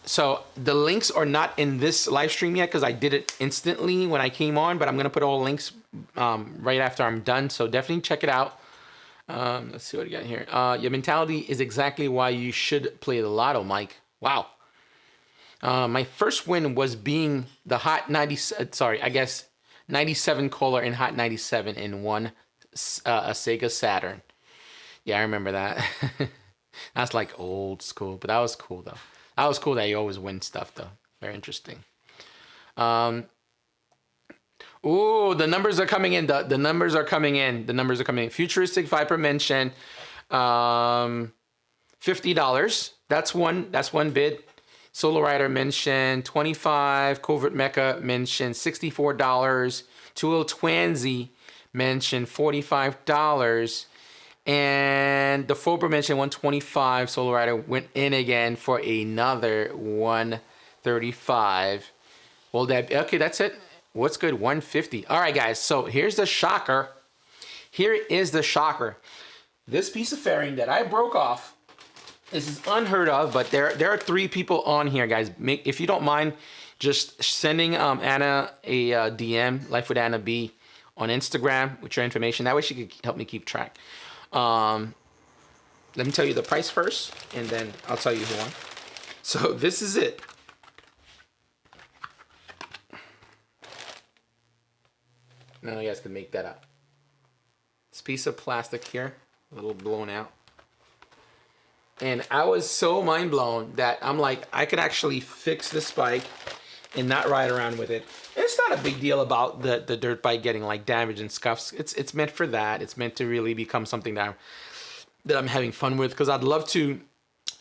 Speaker 1: So the links are not in this live stream yet because I did it instantly when I came on, but I'm going to put all the links right after I'm done. So definitely check it out. Let's see what we got here. Your mentality is exactly why you should play the lotto, Mike. Wow. My first win was being the Hot 90, I guess 97 caller in Hot 97 and won a Sega Saturn. Yeah, I remember that. That's like old school, but that was cool though. That was cool that you always win stuff though. Very interesting. Ooh, the numbers are coming in. The numbers are coming in. The numbers are coming in. Futuristic Viper mentioned $50. That's one bid. Solo Rider mentioned $25. Covert Mecha mentioned $64. Tuil Twansy mentioned $45. And the Fobra mentioned $125. Solo Rider went in again for another $135. Well, okay, that's it. What's good? $150. All right, guys. So here's the shocker. Here is the shocker. This piece of fairing that I broke off. This is unheard of, but there are 3 people on here, guys. If you don't mind, just sending Anna a DM, Life with Anna B, on Instagram with your information. That way she could help me keep track. Let me tell you the price first, and then I'll tell you who won. So this is it. Now you guys can make that up. This piece of plastic here, a little blown out. And I was so mind blown that I'm like, I could actually fix this bike and not ride around with it. It's not a big deal about the dirt bike getting like damaged and scuffs. It's meant for that. It's meant to really become something that I'm having fun with, because I'd love to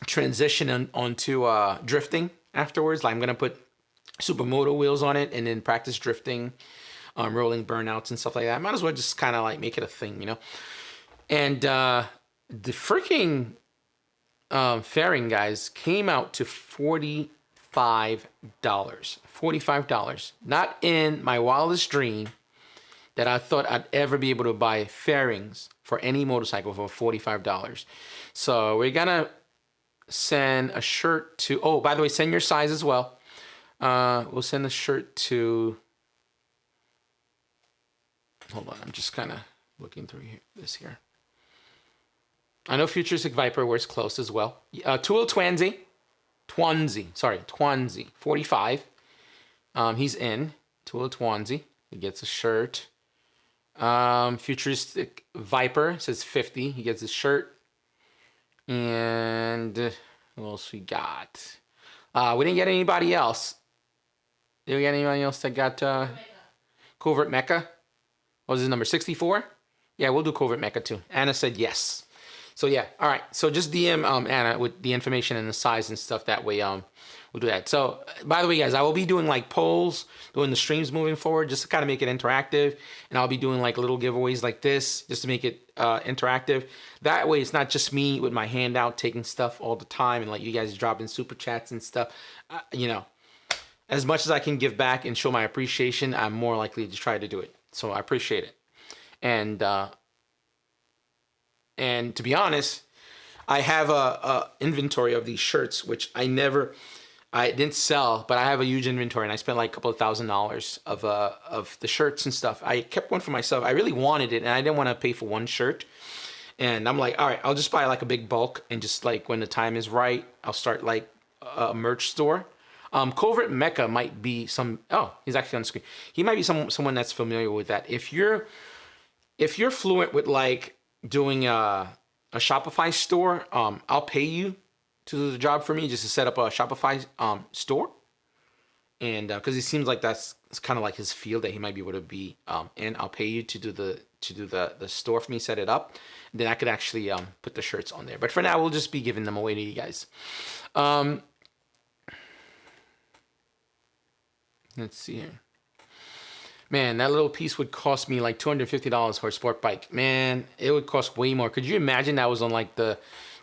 Speaker 1: transition onto drifting afterwards. Like I'm gonna put supermoto wheels on it and then practice drifting, rolling burnouts and stuff like that. I might as well just kind of like make it a thing, you know. And the freaking fairing, guys, came out to $45. $45. Not in my wildest dream that I thought I'd ever be able to buy fairings for any motorcycle for $45. So we're gonna send a shirt to, oh, by the way, send your size as well. We'll send the shirt to, hold on, I'm just kind of looking through this here. I know Futuristic Viper wears close as well. Tool Twanzy, 45. He's in. Tool Twanzy, he gets a shirt. Futuristic Viper says 50. He gets a shirt. And what else we got? We didn't get anybody else. Did we get anybody else that got Covert Mecha? What was his number? 64? Yeah, we'll do Covert Mecha too. Anna said yes. So yeah, all right. So just DM Anna with the information and the size and stuff. That way, we'll do that. So by the way, guys, I will be doing like polls, doing the streams moving forward, just to kind of make it interactive. And I'll be doing like little giveaways like this, just to make it interactive. That way, it's not just me with my hand out taking stuff all the time and like you guys dropping super chats and stuff. You know, as much as I can give back and show my appreciation, I'm more likely to try to do it. So I appreciate it. And to be honest, I have a inventory of these shirts, which I didn't sell, but I have a huge inventory, and I spent like a couple of $1,000s of the shirts and stuff. I kept one for myself. I really wanted it, and I didn't want to pay for one shirt. And I'm like, all right, I'll just buy like a big bulk, and just like when the time is right, I'll start like a merch store. Covert Mecha might be he's actually on the screen. He might be someone that's familiar with that. If you're fluent with like doing a Shopify store, I'll pay you to do the job for me, just to set up a Shopify store. And because it seems like it's kind of like his field that he might be able to be in. I'll pay you to do the store for me, set it up. Then I could actually put the shirts on there. But for now, we'll just be giving them away to you guys. Let's see here. Man, that little piece would cost me like $250 for a sport bike. Man, it would cost way more. Could you imagine that was on like the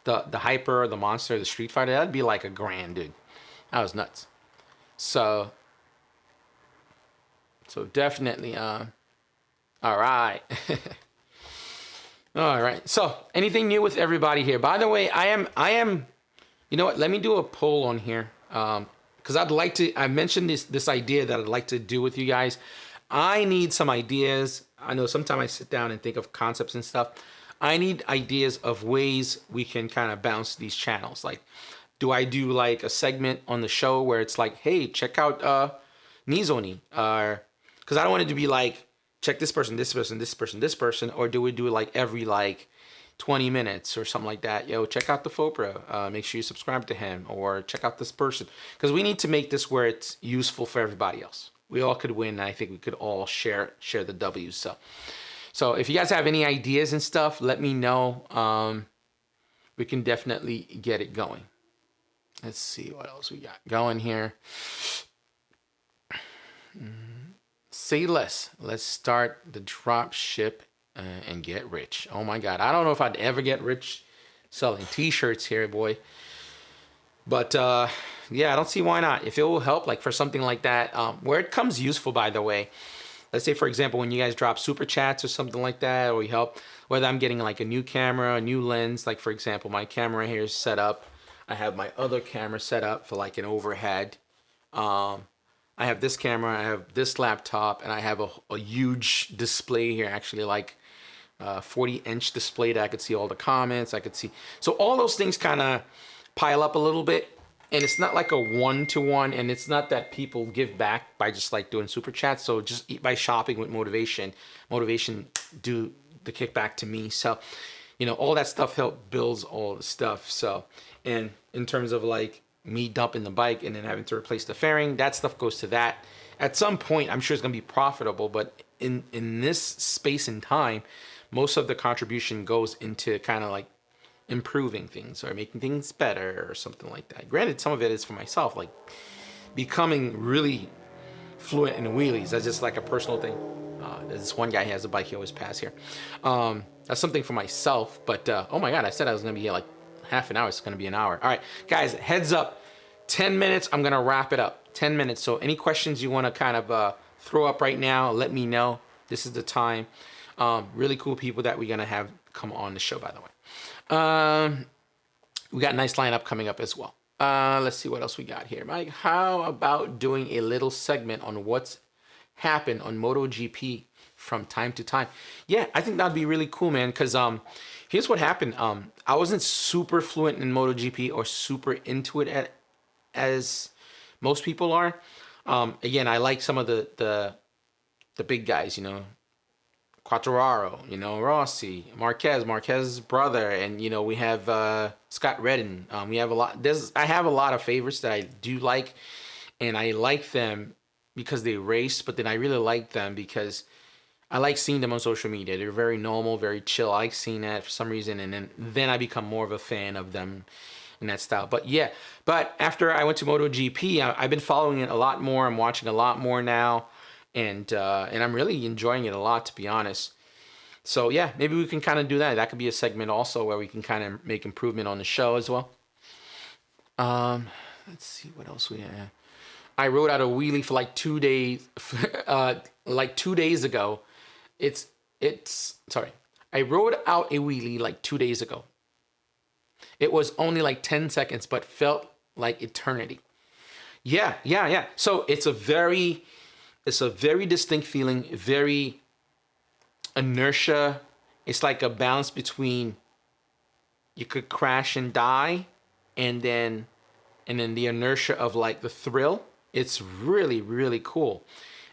Speaker 1: Hyper or the Monster or the Street Fighter? That'd be like $1,000, dude. That was nuts. So definitely, all right. All right. So anything new with everybody here? By the way, I am, you know what? Let me do a poll on here. Because I mentioned this idea that I'd like to do with you guys. I need some ideas. I know sometimes I sit down and think of concepts and stuff. I need ideas of ways we can kind of bounce these channels. Like, do I do like a segment on the show where it's like, hey, check out Nizoni? Because I don't want it to be like, check this person, this person, this person, this person. Or do we do it like every like 20 minutes or something like that? Yo, check out the Fopra. Make sure you subscribe to him, or check out this person. Because we need to make this where it's useful for everybody else. We all could win. And I think we could all share the W's. So if you guys have any ideas and stuff, let me know. We can definitely get it going. Let's see what else we got going here. Say less. Let's start the drop ship and get rich. Oh my God. I don't know if I'd ever get rich selling t-shirts here, boy. But yeah, I don't see why not. If it will help, like for something like that, where it comes useful, by the way. Let's say, for example, when you guys drop super chats or something like that, or we help, whether I'm getting like a new camera, a new lens, like for example, my camera here is set up. I have my other camera set up for like an overhead. I have this camera, I have this laptop, and I have a huge display here, actually like 40-inch display that I could see all the comments, I could see. So all those things kind of pile up a little bit. And it's not like a one-to-one, and it's not that people give back by just like doing super chats. So just by shopping with motivation do the kickback to me. So, you know, all that stuff helped builds all the stuff. So, and in terms of like me dumping the bike and then having to replace the fairing, that stuff goes to that. At some point, I'm sure it's going to be profitable, but in this space and time, most of the contribution goes into kind of like improving things or making things better or something like that. Granted, some of it is for myself, like becoming really fluent in wheelies. That's just like a personal thing. There's this one guy, he has a bike, he always pass here. That's something for myself, but oh my God, I said I was gonna be here like half an hour, it's gonna be an hour. All right, guys, heads up, 10 minutes, I'm gonna wrap it up, 10 minutes. So any questions you wanna kind of throw up right now, let me know. This is the time. Really cool people that we're gonna have come on the show, by the way. We got a nice lineup coming up as well. Let's see what else we got here. Mike, how about doing a little segment on what's happened on MotoGP from time to time? Yeah, I think that'd be really cool, man, because here's what happened. I wasn't super fluent in MotoGP or super into it as most people are. Again, I like some of the big guys, you know, Quartararo, you know, Rossi, Marquez's brother, and you know, we have Scott Redden. We have a lot. I have a lot of favorites that I do like, and I like them because they race, but then I really like them because I like seeing them on social media. They're very normal, very chill. I like seeing that for some reason, and then I become more of a fan of them in that style. But yeah, but after I went to MotoGP, I've been following it a lot more. I'm watching a lot more now. And I'm really enjoying it a lot, to be honest. So yeah, maybe we can kind of do that. That could be a segment also where we can kind of make improvement on the show as well. Let's see what else we have. I rode out a wheelie for like 2 days, like 2 days ago. Sorry. I rode out a wheelie like 2 days ago. It was only like 10 seconds, but felt like eternity. Yeah. So it's a very distinct feeling, very inertia. It's like a balance between you could crash and die and then the inertia of like the thrill. It's really, really cool.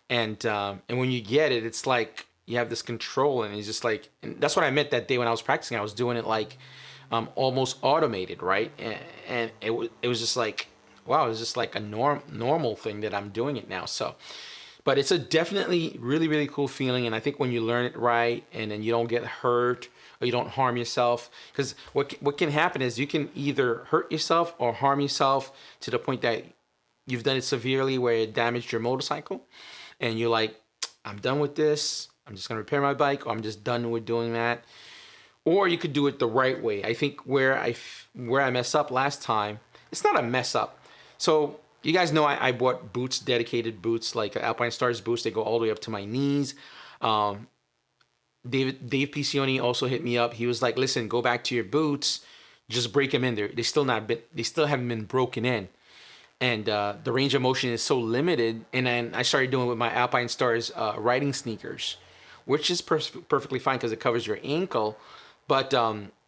Speaker 1: And when you get it, it's like you have this control, and it's just like, and that's what I meant that day when I was practicing. I was doing it like almost automated, right? And it was just like, wow, it's just like a normal thing that I'm doing it now. So, but it's a definitely really, really cool feeling. And I think when you learn it right and then you don't get hurt or you don't harm yourself, because what can happen is you can either hurt yourself or harm yourself to the point that you've done it severely where it damaged your motorcycle and you're like, I'm done with this. I'm just going to repair my bike, or I'm just done with doing that. Or you could do it the right way. I think where I messed up last time, it's not a mess up. So you guys know I bought boots, dedicated boots, like Alpine Stars boots. They go all the way up to my knees. Dave Piccioni also hit me up. He was like, listen, go back to your boots. Just break them in there. They still haven't been broken in. And the range of motion is so limited. And then I started doing it with my Alpine Stars riding sneakers, which is perfectly fine because it covers your ankle. But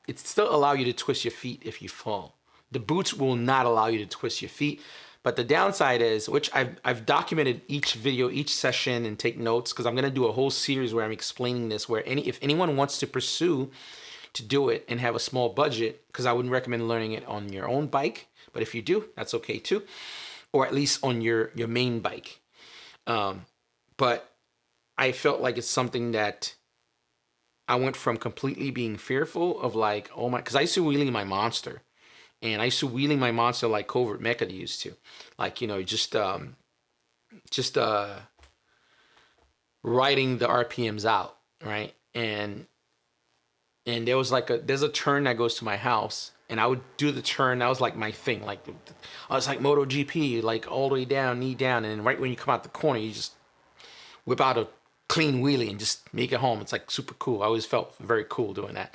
Speaker 1: it still allows you to twist your feet if you fall. The boots will not allow you to twist your feet. But the downside is, which I've documented each video, each session, and take notes, because I'm going to do a whole series where I'm explaining this, where if anyone wants to pursue to do it and have a small budget, because I wouldn't recommend learning it on your own bike, but if you do, that's okay too, or at least on your main bike. But I felt like it's something that I went from completely being fearful of like, oh my, because I used to wheeling my Monster. And I used to wheeling my Monster like Covert Mecha used to. Like, you know, just riding the RPMs out, right? And there's a turn that goes to my house, and I would do the turn. That was like my thing. Like, I was like MotoGP, like all the way down, knee down, and then right when you come out the corner, you just whip out a clean wheelie and just make it home. It's like super cool. I always felt very cool doing that.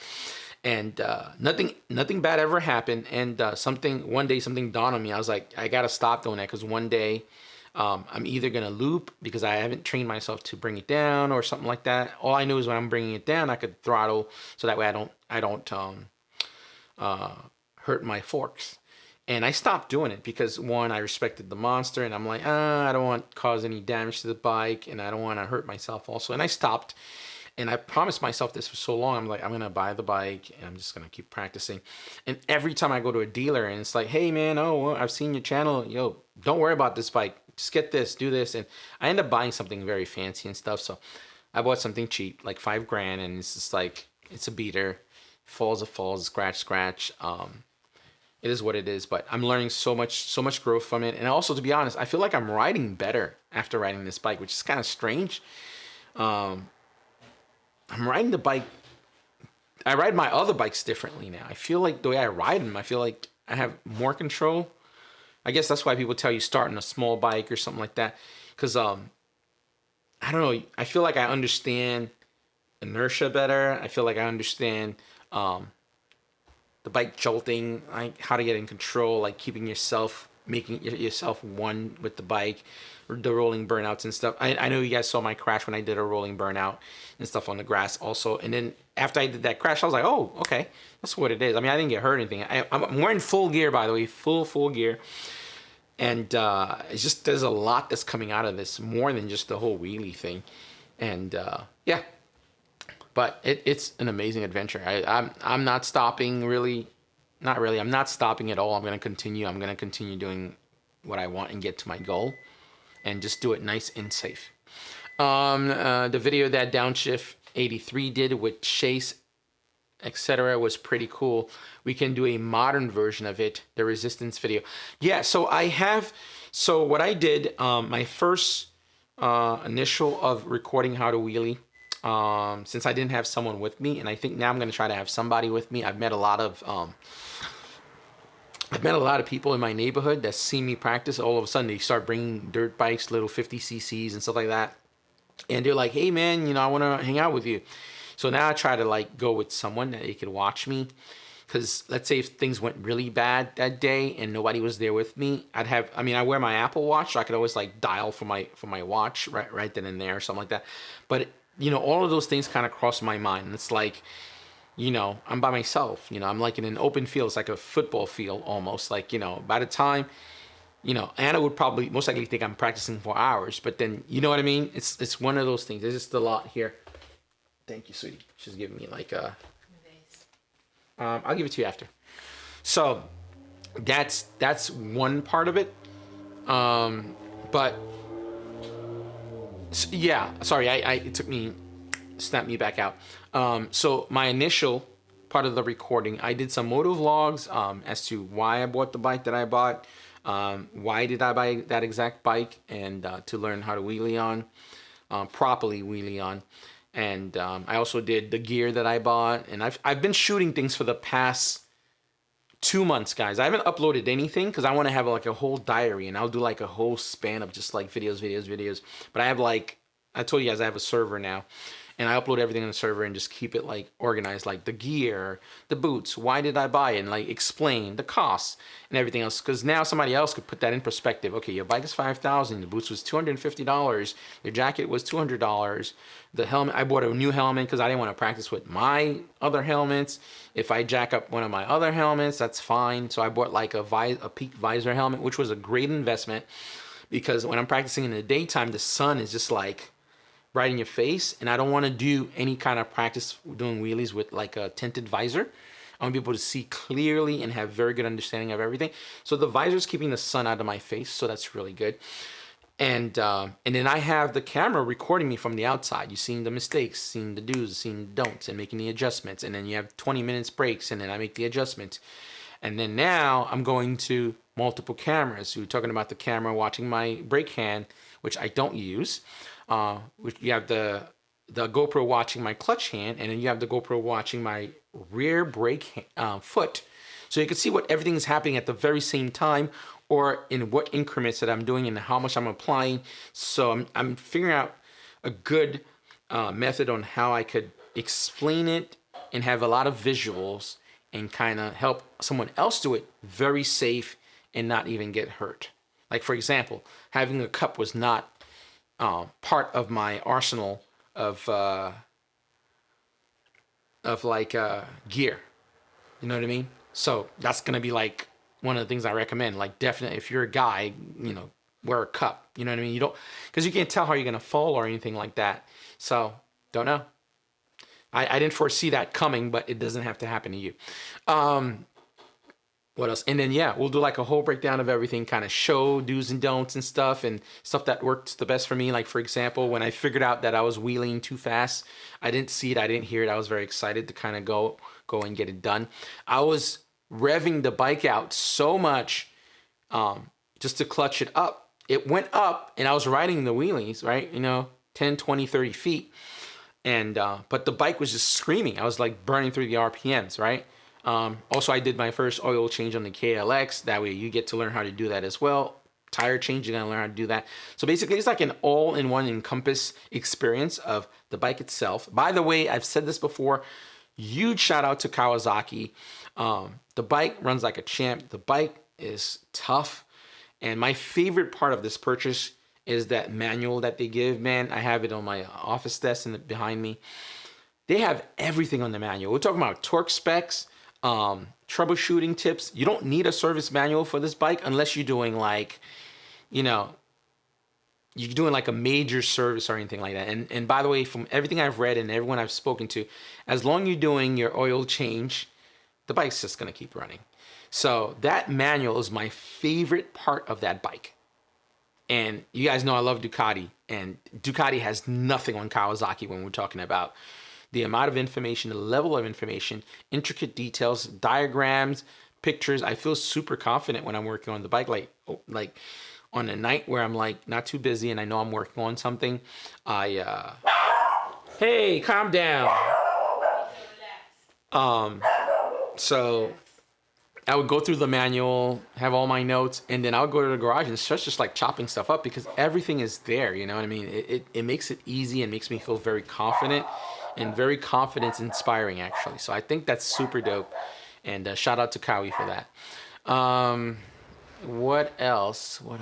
Speaker 1: And nothing bad ever happened. And one day something dawned on me. I was like, I gotta stop doing that, because one day I'm either gonna loop because I haven't trained myself to bring it down or something like that. All I knew is when I'm bringing it down, I could throttle so that way I don't hurt my forks. And I stopped doing it because, one, I respected the Monster, and I'm like, I don't want to cause any damage to the bike, and I don't want to hurt myself also. And I stopped. And I promised myself this for so long. I'm like, I'm going to buy the bike and I'm just going to keep practicing. And every time I go to a dealer and it's like, hey man, oh, well, I've seen your channel. Yo, don't worry about this bike. Just get this, do this. And I end up buying something very fancy and stuff. So I bought something cheap, like $5 grand. And it's just like, it's a beater. Falls, it falls, scratch. It is what it is, but I'm learning so much growth from it. And also, to be honest, I feel like I'm riding better after riding this bike, which is kind of strange. I'm riding the bike. I ride my other bikes differently now. I feel like the way I ride them, I feel like I have more control. I guess that's why people tell you start on a small bike or something like that. Because, I don't know, I feel like I understand inertia better. I feel like I understand the bike jolting, like how to get in control, like keeping yourself, making yourself one with the bike, or the rolling burnouts and stuff. I know you guys saw my crash when I did a rolling burnout and stuff on the grass also. And then after I did that crash, I was like, oh, okay, that's what it is. I mean, I didn't get hurt or anything. I'm wearing full gear, by the way, full gear. And it's just, there's a lot that's coming out of this, more than just the whole wheelie thing. And yeah. But it's an amazing adventure. I'm not stopping, really. Not really. I'm not stopping at all. I'm going to continue. I'm going to continue doing what I want and get to my goal. And just do it nice and safe. The video that Downshift 83 did with Chase, etc. was pretty cool. We can do a modern version of it. The resistance video. Yeah, so I have... So what I did, my first initial of recording how to wheelie, since I didn't have someone with me, and I think now I'm going to try to have somebody with me. I've met a lot of people in my neighborhood that see me practice. All of a sudden they start bringing dirt bikes, little 50 cc's and stuff like that, and they're like, hey man, you know, I want to hang out with you. So now I try to like go with someone that they could watch me, because let's say if things went really bad that day and nobody was there with me, I wear my Apple Watch, so I could always like dial for my watch right then and there or something like that. But you know, all of those things kind of cross my mind. It's like, you know, I'm by myself. You know, I'm like in an open field. It's like a football field almost. Like, you know, by the time, you know, Anna would probably most likely think I'm practicing for hours. But then, you know what I mean? It's one of those things. There's just a lot here. Thank you, sweetie. She's giving me like a... I'll give it to you after. So that's one part of it. But... yeah, sorry, it took me, snapped me back out. So my initial part of the recording, I did some moto vlogs as to why I bought the bike that I bought, why did I buy that exact bike, and to learn how to wheelie on, properly wheelie on. And I also did the gear that I bought, and I've been shooting things for the past 2 months, guys. I haven't uploaded anything because I want to have like a whole diary, and I'll do like a whole span of just like videos. But I have like, I told you guys I have a server now, and I upload everything on the server and just keep it like organized, like the gear, the boots, why did I buy it, and like explain the costs and everything else. Because now somebody else could put that in perspective. Okay, your bike is $5,000, the boots was $250, your jacket was $200. The helmet, I bought a new helmet because I didn't want to practice with my other helmets. If I jack up one of my other helmets, that's fine. So I bought like a peak visor helmet, which was a great investment, because when I'm practicing in the daytime, the sun is just like right in your face, and I don't want to do any kind of practice doing wheelies with like a tinted visor. I want to be able to see clearly and have very good understanding of everything. So the visor is keeping the sun out of my face, so that's really good. And then I have the camera recording me from the outside. You've seen the mistakes, seen the do's, seen the don'ts, and making the adjustments. And then you have 20 minutes breaks, and then I make the adjustments. And then now I'm going to multiple cameras. So we're talking about the camera watching my brake hand, which I don't use. Which you have the GoPro watching my clutch hand, and then you have the GoPro watching my rear brake foot. So you can see what everything is happening at the very same time, or in what increments that I'm doing and how much I'm applying. So I'm figuring out a good method on how I could explain it and have a lot of visuals and kind of help someone else do it very safe and not even get hurt. Like, for example, having a cup was not part of my arsenal of gear. You know what I mean? So that's going to be like one of the things I recommend. Like, definitely, if you're a guy, you know, wear a cup. You know what I mean? You don't, because you can't tell how you're going to fall or anything like that. So, don't know. I didn't foresee that coming, but it doesn't have to happen to you. What else? And then, yeah, we'll do like a whole breakdown of everything, kind of show do's and don'ts and stuff that worked the best for me. Like, for example, when I figured out that I was wheeling too fast, I didn't see it, I didn't hear it. I was very excited to kind of go and get it done. I was revving the bike out so much just to clutch it up. It went up and I was riding the wheelies, right? 10, 20, 30 feet. And, but the bike was just screaming. I was like burning through the RPMs, right? Also, I did my first oil change on the KLX. That way you get to learn how to do that as well. Tire change, you're gonna learn how to do that. So basically it's like an all-in-one encompass experience of the bike itself. By the way, I've said this before, huge shout out to Kawasaki. The bike runs like a champ. The bike is tough. And my favorite part of this purchase is that manual that they give, man. I have it on my office desk and behind me. They have everything on the manual. We're talking about torque specs, troubleshooting tips. You don't need a service manual for this bike unless you're doing like, you're doing like a major service or anything like that. And by the way, from everything I've read and everyone I've spoken to, as long as you're doing your oil change, the bike's just gonna keep running. So that manual is my favorite part of that bike. And you guys know I love Ducati, and Ducati has nothing on Kawasaki when we're talking about the amount of information, the level of information, intricate details, diagrams, pictures. I feel super confident when I'm working on the bike. Like on a night where I'm like not too busy and I know I'm working on something, hey, calm down. So I would go through the manual, have all my notes, and then I would go to the garage and start just like chopping stuff up because everything is there. You know what I mean? It makes it easy and makes me feel very confident and very confidence inspiring, actually. So I think that's super dope. And shout out to Kawi for that. What else? I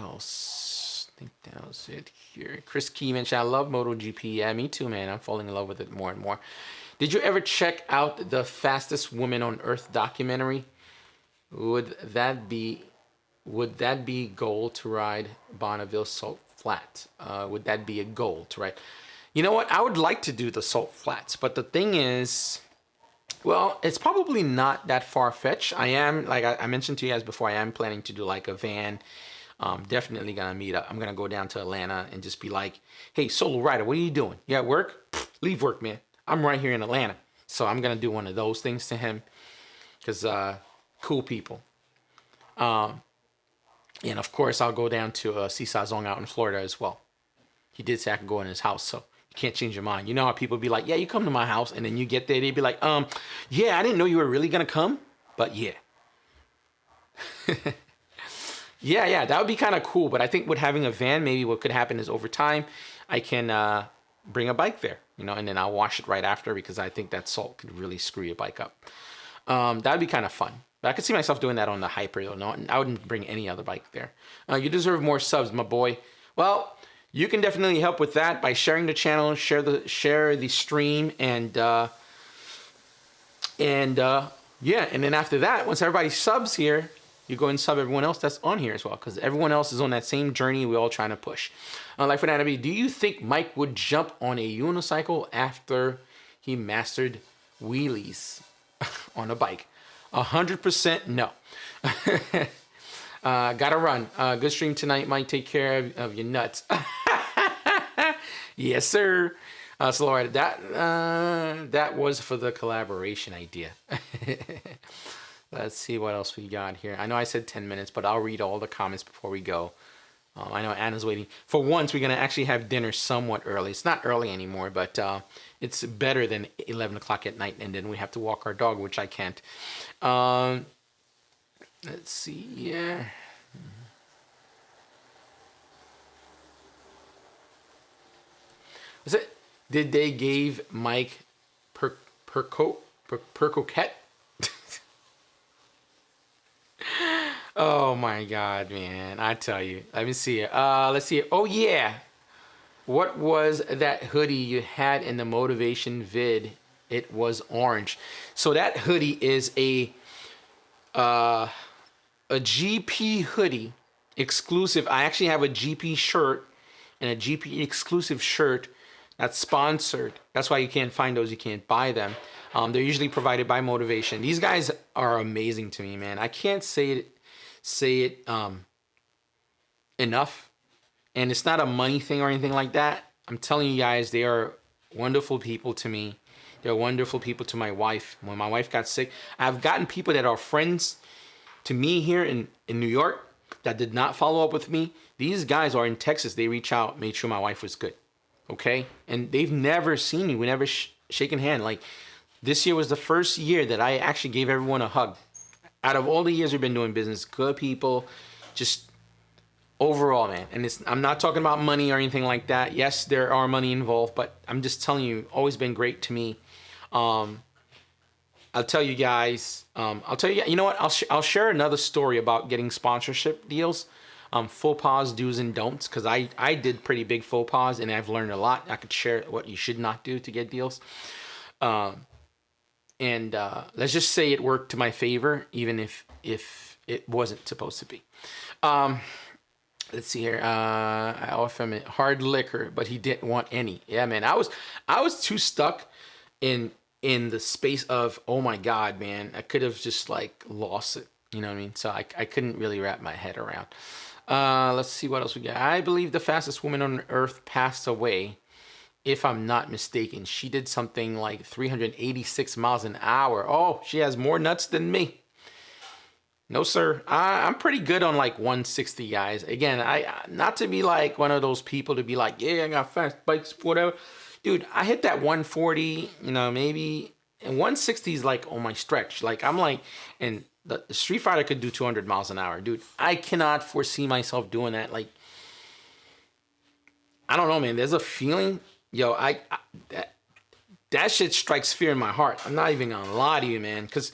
Speaker 1: think that was it here. Chris Key mentioned, I love MotoGP. Yeah, me too, man. I'm falling in love with it more and more. Did you ever check out the Fastest Woman on Earth documentary? Would that be goal to ride Bonneville Salt Flat? Would that be a goal to ride? You know what? I would like to do the Salt Flats, but the thing is, well, it's probably not that far-fetched. I am, like I mentioned to you guys before, I am planning to do like a van. Definitely gonna meet up. I'm gonna go down to Atlanta and just be like, hey, solo rider, what are you doing? You at work? Pfft, leave work, man. I'm right here in Atlanta. So I'm gonna do one of those things to him because cool people. And of course, I'll go down to Seaside Zone out in Florida as well. He did say I could go in his house, so you can't change your mind. You know how people be like, yeah, you come to my house, and then you get there, they'd be like, yeah, I didn't know you were really gonna come, but yeah. yeah, that would be kind of cool, but I think with having a van, maybe what could happen is over time, I can bring a bike there, and then I'll wash it right after because I think that salt could really screw your bike up. That'd be kind of fun. But I could see myself doing that on the Hyper, though. No, I wouldn't bring any other bike there. You deserve more subs, my boy. Well, you can definitely help with that by sharing the channel, share the stream, and yeah. And then after that, once everybody subs here, you go and sub everyone else that's on here as well, because everyone else is on that same journey we're all trying to push. Like for that, do you think Mike would jump on a unicycle after he mastered wheelies on a bike? 100% no. Gotta run. Good stream tonight, Mike. Take care of your nuts. Yes, sir. So Laura, that was for the collaboration idea. Let's see what else we got here. I know I said 10 minutes, but I'll read all the comments before we go. I know Anna's waiting. For once, we're going to actually have dinner somewhat early. It's not early anymore, but it's better than 11 o'clock at night, and then we have to walk our dog, which I can't. Let's see, yeah. Was it? Did they give Mike Percoquet? Oh my God, man! I tell you. Let me see it. Let's see it. Oh yeah. What was that hoodie you had in the motivation vid? It was orange. So that hoodie is a GP hoodie exclusive. I actually have a GP shirt and a GP exclusive shirt that's sponsored. That's why you can't find those. You can't buy them. They're usually provided by Motivation. These guys are amazing to me, man. I can't say it enough. And it's not a money thing or anything like that. I'm telling you guys, they are wonderful people to me. They're wonderful people to my wife. When my wife got sick, I've gotten people that are friends to me here in New York that did not follow up with me. These guys are in Texas. They reach out, made sure my wife was good. Okay? And they've never seen me. We never shaken hand. Like, this year was the first year that I actually gave everyone a hug. Out of all the years we've been doing business, good people, just overall, man. And I'm not talking about money or anything like that. Yes, there are money involved, but I'm just telling you, always been great to me. I'll tell you guys, you know what? I'll share another story about getting sponsorship deals, faux pas, do's and don'ts, because I did pretty big faux pas and I've learned a lot. I could share what you should not do to get deals. And let's just say it worked to my favor, even if it wasn't supposed to be. Let's see here. I offered him hard liquor, but he didn't want any. Yeah, man. I was too stuck in the space of, oh my God, man. I could have just like lost it. You know what I mean? So I couldn't really wrap my head around. Let's see what else we got. I believe the fastest woman on earth passed away, if I'm not mistaken. She did something like 386 miles an hour. Oh, she has more nuts than me. No, sir. I'm pretty good on like 160, guys. Again, not to be like one of those people to be like, yeah, I got fast bikes, whatever. Dude, I hit that 140, you know, maybe. And 160 is like on my stretch. Like, I'm like, and the Street Fighter could do 200 miles an hour. Dude, I cannot foresee myself doing that. Like, I don't know, man. There's a feeling, yo, that shit strikes fear in my heart. I'm not even gonna lie to you, man, because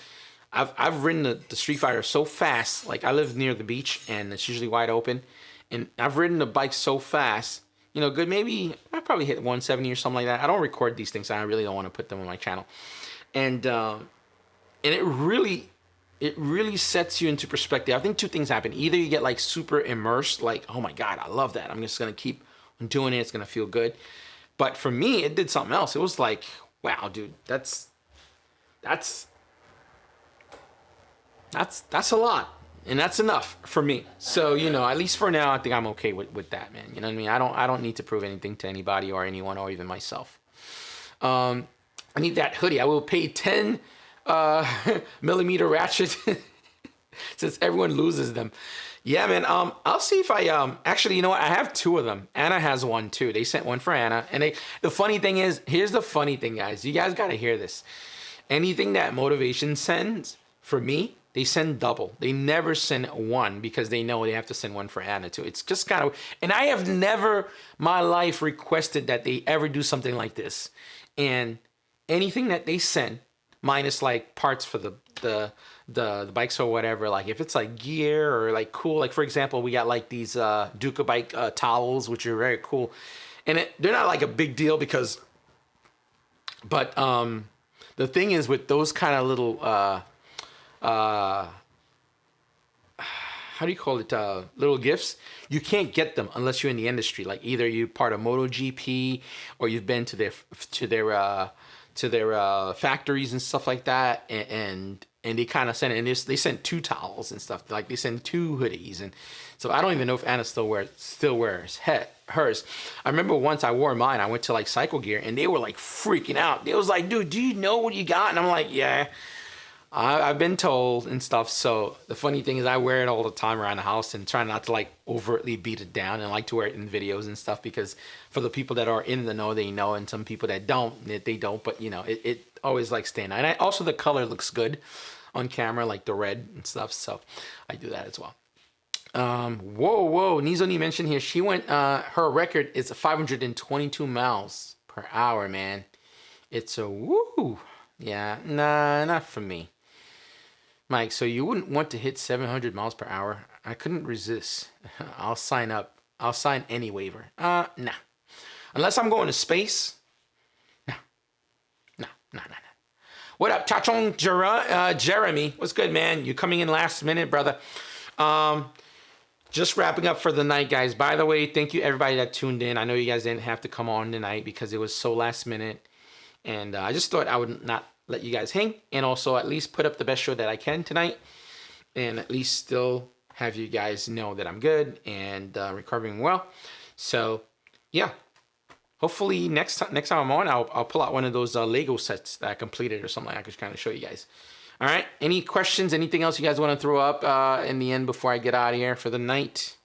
Speaker 1: I've ridden the Street Fighter so fast. Like, I live near the beach and it's usually wide open, and I've ridden the bike so fast. You know, good, maybe I probably hit 170 or something like that. I don't record these things. I really don't want to put them on my channel, and it really sets you into perspective. I think two things happen. Either you get like super immersed, like, oh my God, I love that. I'm just gonna keep doing it. It's gonna feel good. But for me, it did something else. It was like, wow, dude, that's a lot, and that's enough for me. So, you know, at least for now, I think I'm okay with that, man. You know what I mean? I don't need to prove anything to anybody or anyone or even myself. I need that hoodie. I will pay 10 millimeter ratchet since everyone loses them. Yeah, man. I'll see if I actually, you know what? I have two of them. Anna has one too. They sent one for Anna, and the funny thing is, here's the funny thing, guys. You guys got to hear this. Anything that Motivation sends for me, they send double. They never send one because they know they have to send one for Anna too. It's just kind of, and I have never my life requested that they ever do something like this. And anything that they send, minus like parts for the bikes or whatever, like if it's like gear or like cool, like for example, we got like these Duca bike towels, which are very cool. And they're not like a big deal because, but the thing is with those kind of little, how do you call it? Little gifts. You can't get them unless you're in the industry. Like either you're part of MotoGP or you've been to their factories and stuff like that. And they kind of send it. And they send 2 towels and stuff. Like they send 2 hoodies. And so I don't even know if Anna still wears hers. I remember once I wore mine. I went to like Cycle Gear and they were like freaking out. They was like, dude, do you know what you got? And I'm like, yeah. I've been told and stuff. So the funny thing is I wear it all the time around the house and try not to like overtly beat it down, and like to wear it in videos and stuff because for the people that are in the know, they know, and some people that don't, they don't. But you know, it always like staying out. And also the color looks good on camera, like the red and stuff. So I do that as well. Whoa. Nizoni mentioned here, she went, her record is 522 miles per hour, man. It's a woo. Yeah, nah, not for me. Mike, so you wouldn't want to hit 700 miles per hour? I couldn't resist. I'll sign up. I'll sign any waiver. Nah. Unless I'm going to space. No. What up, Chachong Jeremy? What's good, man? You coming in last minute, brother. just wrapping up for the night, guys. By the way, thank you everybody that tuned in. I know you guys didn't have to come on tonight because it was so last minute. And I just thought I would not let you guys hang. And also at least put up the best show that I can tonight. And at least still have you guys know that I'm good and recovering well. So, yeah. Hopefully next time I'm on, I'll pull out one of those Lego sets that I completed or something like that. I could kind of show you guys. All right. Any questions? Anything else you guys want to throw up in the end before I get out of here for the night?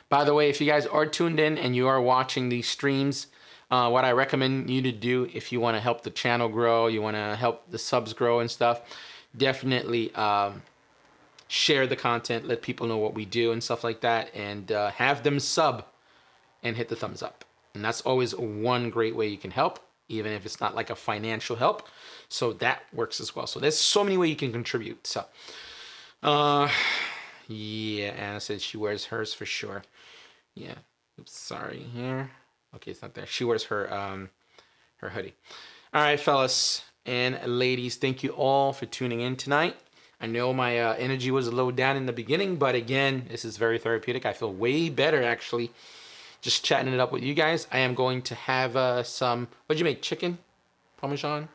Speaker 1: By the way, if you guys are tuned in and you are watching these streams, what I recommend you to do if you want to help the channel grow, you want to help the subs grow and stuff, definitely share the content, let people know what we do and stuff like that, and have them sub and hit the thumbs up. And that's always one great way you can help, even if it's not like a financial help. So that works as well. So there's so many ways you can contribute. So, yeah, Anna said she wears hers for sure. Yeah, oops, sorry here. Okay, it's not there. She wears her her hoodie. All right, fellas and ladies, thank you all for tuning in tonight. I know my energy was a little down in the beginning, but again, this is very therapeutic. I feel way better actually just chatting it up with you guys. I am going to have some, what'd you make, chicken parmesan?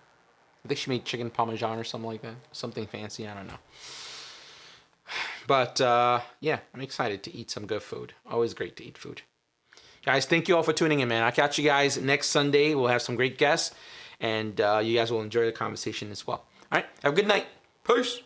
Speaker 1: I think she made chicken parmesan or something like that. Something fancy, I don't know. But yeah, I'm excited to eat some good food. Always great to eat food. Guys, thank you all for tuning in, man. I'll catch you guys next Sunday. We'll have some great guests, and you guys will enjoy the conversation as well. All right, have a good night. Peace.